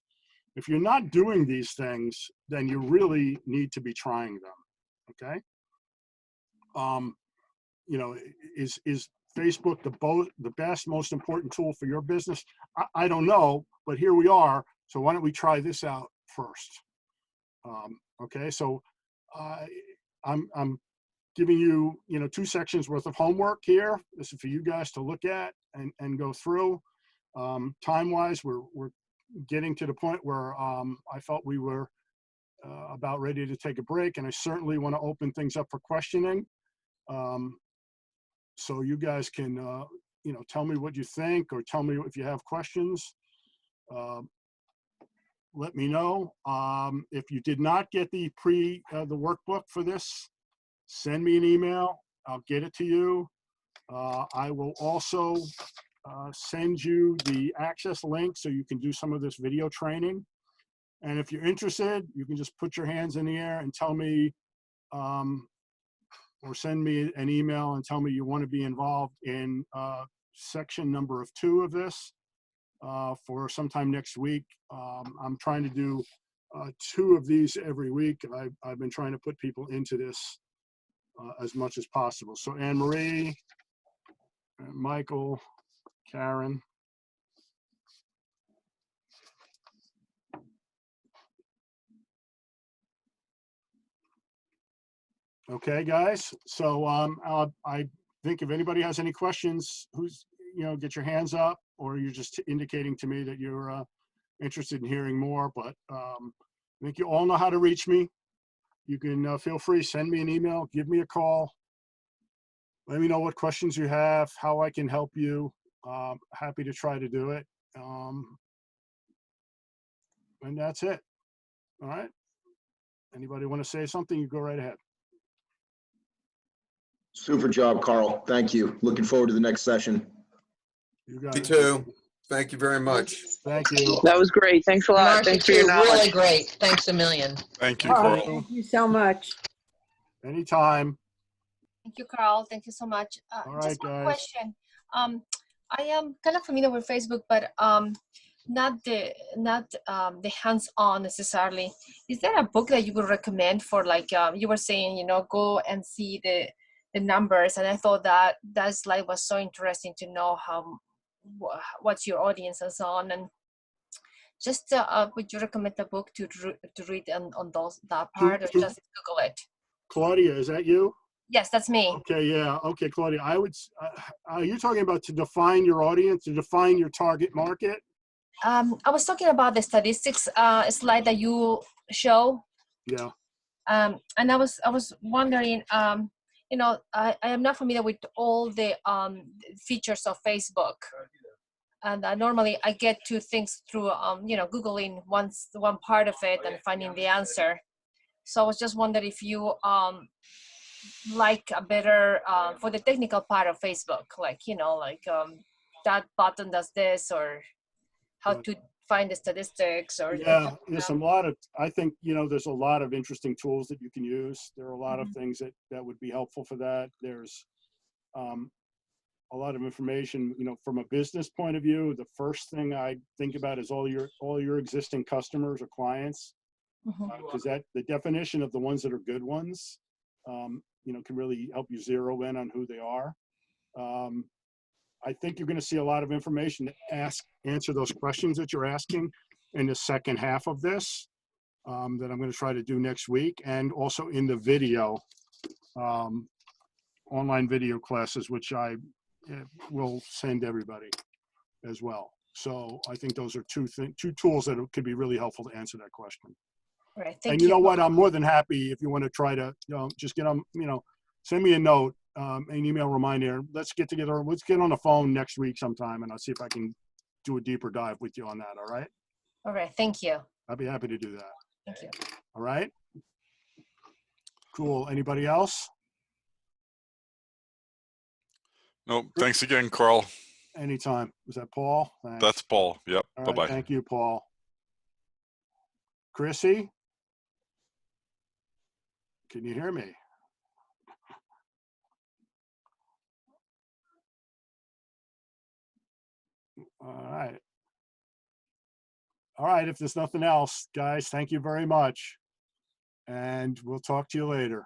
If you're not doing these things, then you really need to be trying them. Okay. You know, is Facebook the best, most important tool for your business? I don't know, but here we are. So why don't we try this out first? Okay, so I'm giving you, 2 sections worth of homework here. This is for you guys to look at and go through. Time-wise, we're getting to the point where I felt we were about ready to take a break, and I certainly want to open things up for questioning. So you guys can, tell me what you think, or tell me if you have questions. let me know. If you did not get the workbook for this, send me an email. I'll get it to you. I will also send you the access link so you can do some of this video training. And if you're interested, you can just put your hands in the air and tell me, or send me an email and tell me you want to be involved in section number 2 of this for sometime next week. I'm trying to do 2 of these every week. I've been trying to put people into this as much as possible. So Anne Marie, Michael, Karen. Okay, guys. So I think if anybody has any questions, get your hands up, or you're just indicating to me that you're interested in hearing more. But I think you all know how to reach me. You can feel free, send me an email, give me a call. Let me know what questions you have, how I can help you. Happy to try to do it. And that's it. All right. Anybody want to say something? You go right ahead. Super job, Carl. Thank you. Looking forward to the next session. You got Me it. too. Thank you very much. Thank you. That was great. Thanks a lot. Marcia, Thanks for too, your knowledge. really great. Thanks a million. Thank you, Thank Carl. you. Thank you so much. Anytime. Thank you, Carl. Thank you so much. All right, Just one guys. question. I am kind of familiar with Facebook, but not the hands-on necessarily. Is there a book that you would recommend for, like, you were saying, go and see the numbers, and I thought that slide was so interesting to know what's your audience and so on. And just would you recommend a book to read on that part, or just Google it? Claudia, is that you? Yes, that's me. Okay, yeah. Okay, Claudia, I would, you're talking about to define your audience, to define your target market? I was talking about the statistics slide that you show. Yeah. And I was wondering, I am not familiar with all the features of Facebook. And normally I get to things through, Googling one part of it and finding the answer. So I was just wondering if you like a better, for the technical part of Facebook, like, that button does this, or how to find the statistics, or Yeah, there's I think, there's a lot of interesting tools that you can use. There are a lot of things that would be helpful for that. There's a lot of information, from a business point of view. The first thing I think about is all your existing customers or clients, because the definition of the ones that are good ones, can really help you zero in on who they are. I think you're going to see a lot of information to answer those questions that you're asking in the second half of this, that I'm going to try to do next week, and also in the video, online video classes, which I will send everybody as well. So I think those are two tools that could be really helpful to answer that question. All right, And you know what? I'm more than happy if you want to try to, just get on, send me a note, an email reminder. Let's get together. Let's get on the phone next week sometime, and I'll see if I can do a deeper dive with you on that. All right. All right. Thank you. I'd be happy to do that. Thank you. All right. Cool. Anybody else? No, thanks again, Carl. Anytime. Was that Paul? Thanks. That's Paul. Yep. All right, Bye-bye. thank you, Paul. Chrissy? Can you hear me? All right. All right, if there's nothing else, guys, thank you very much. And we'll talk to you later.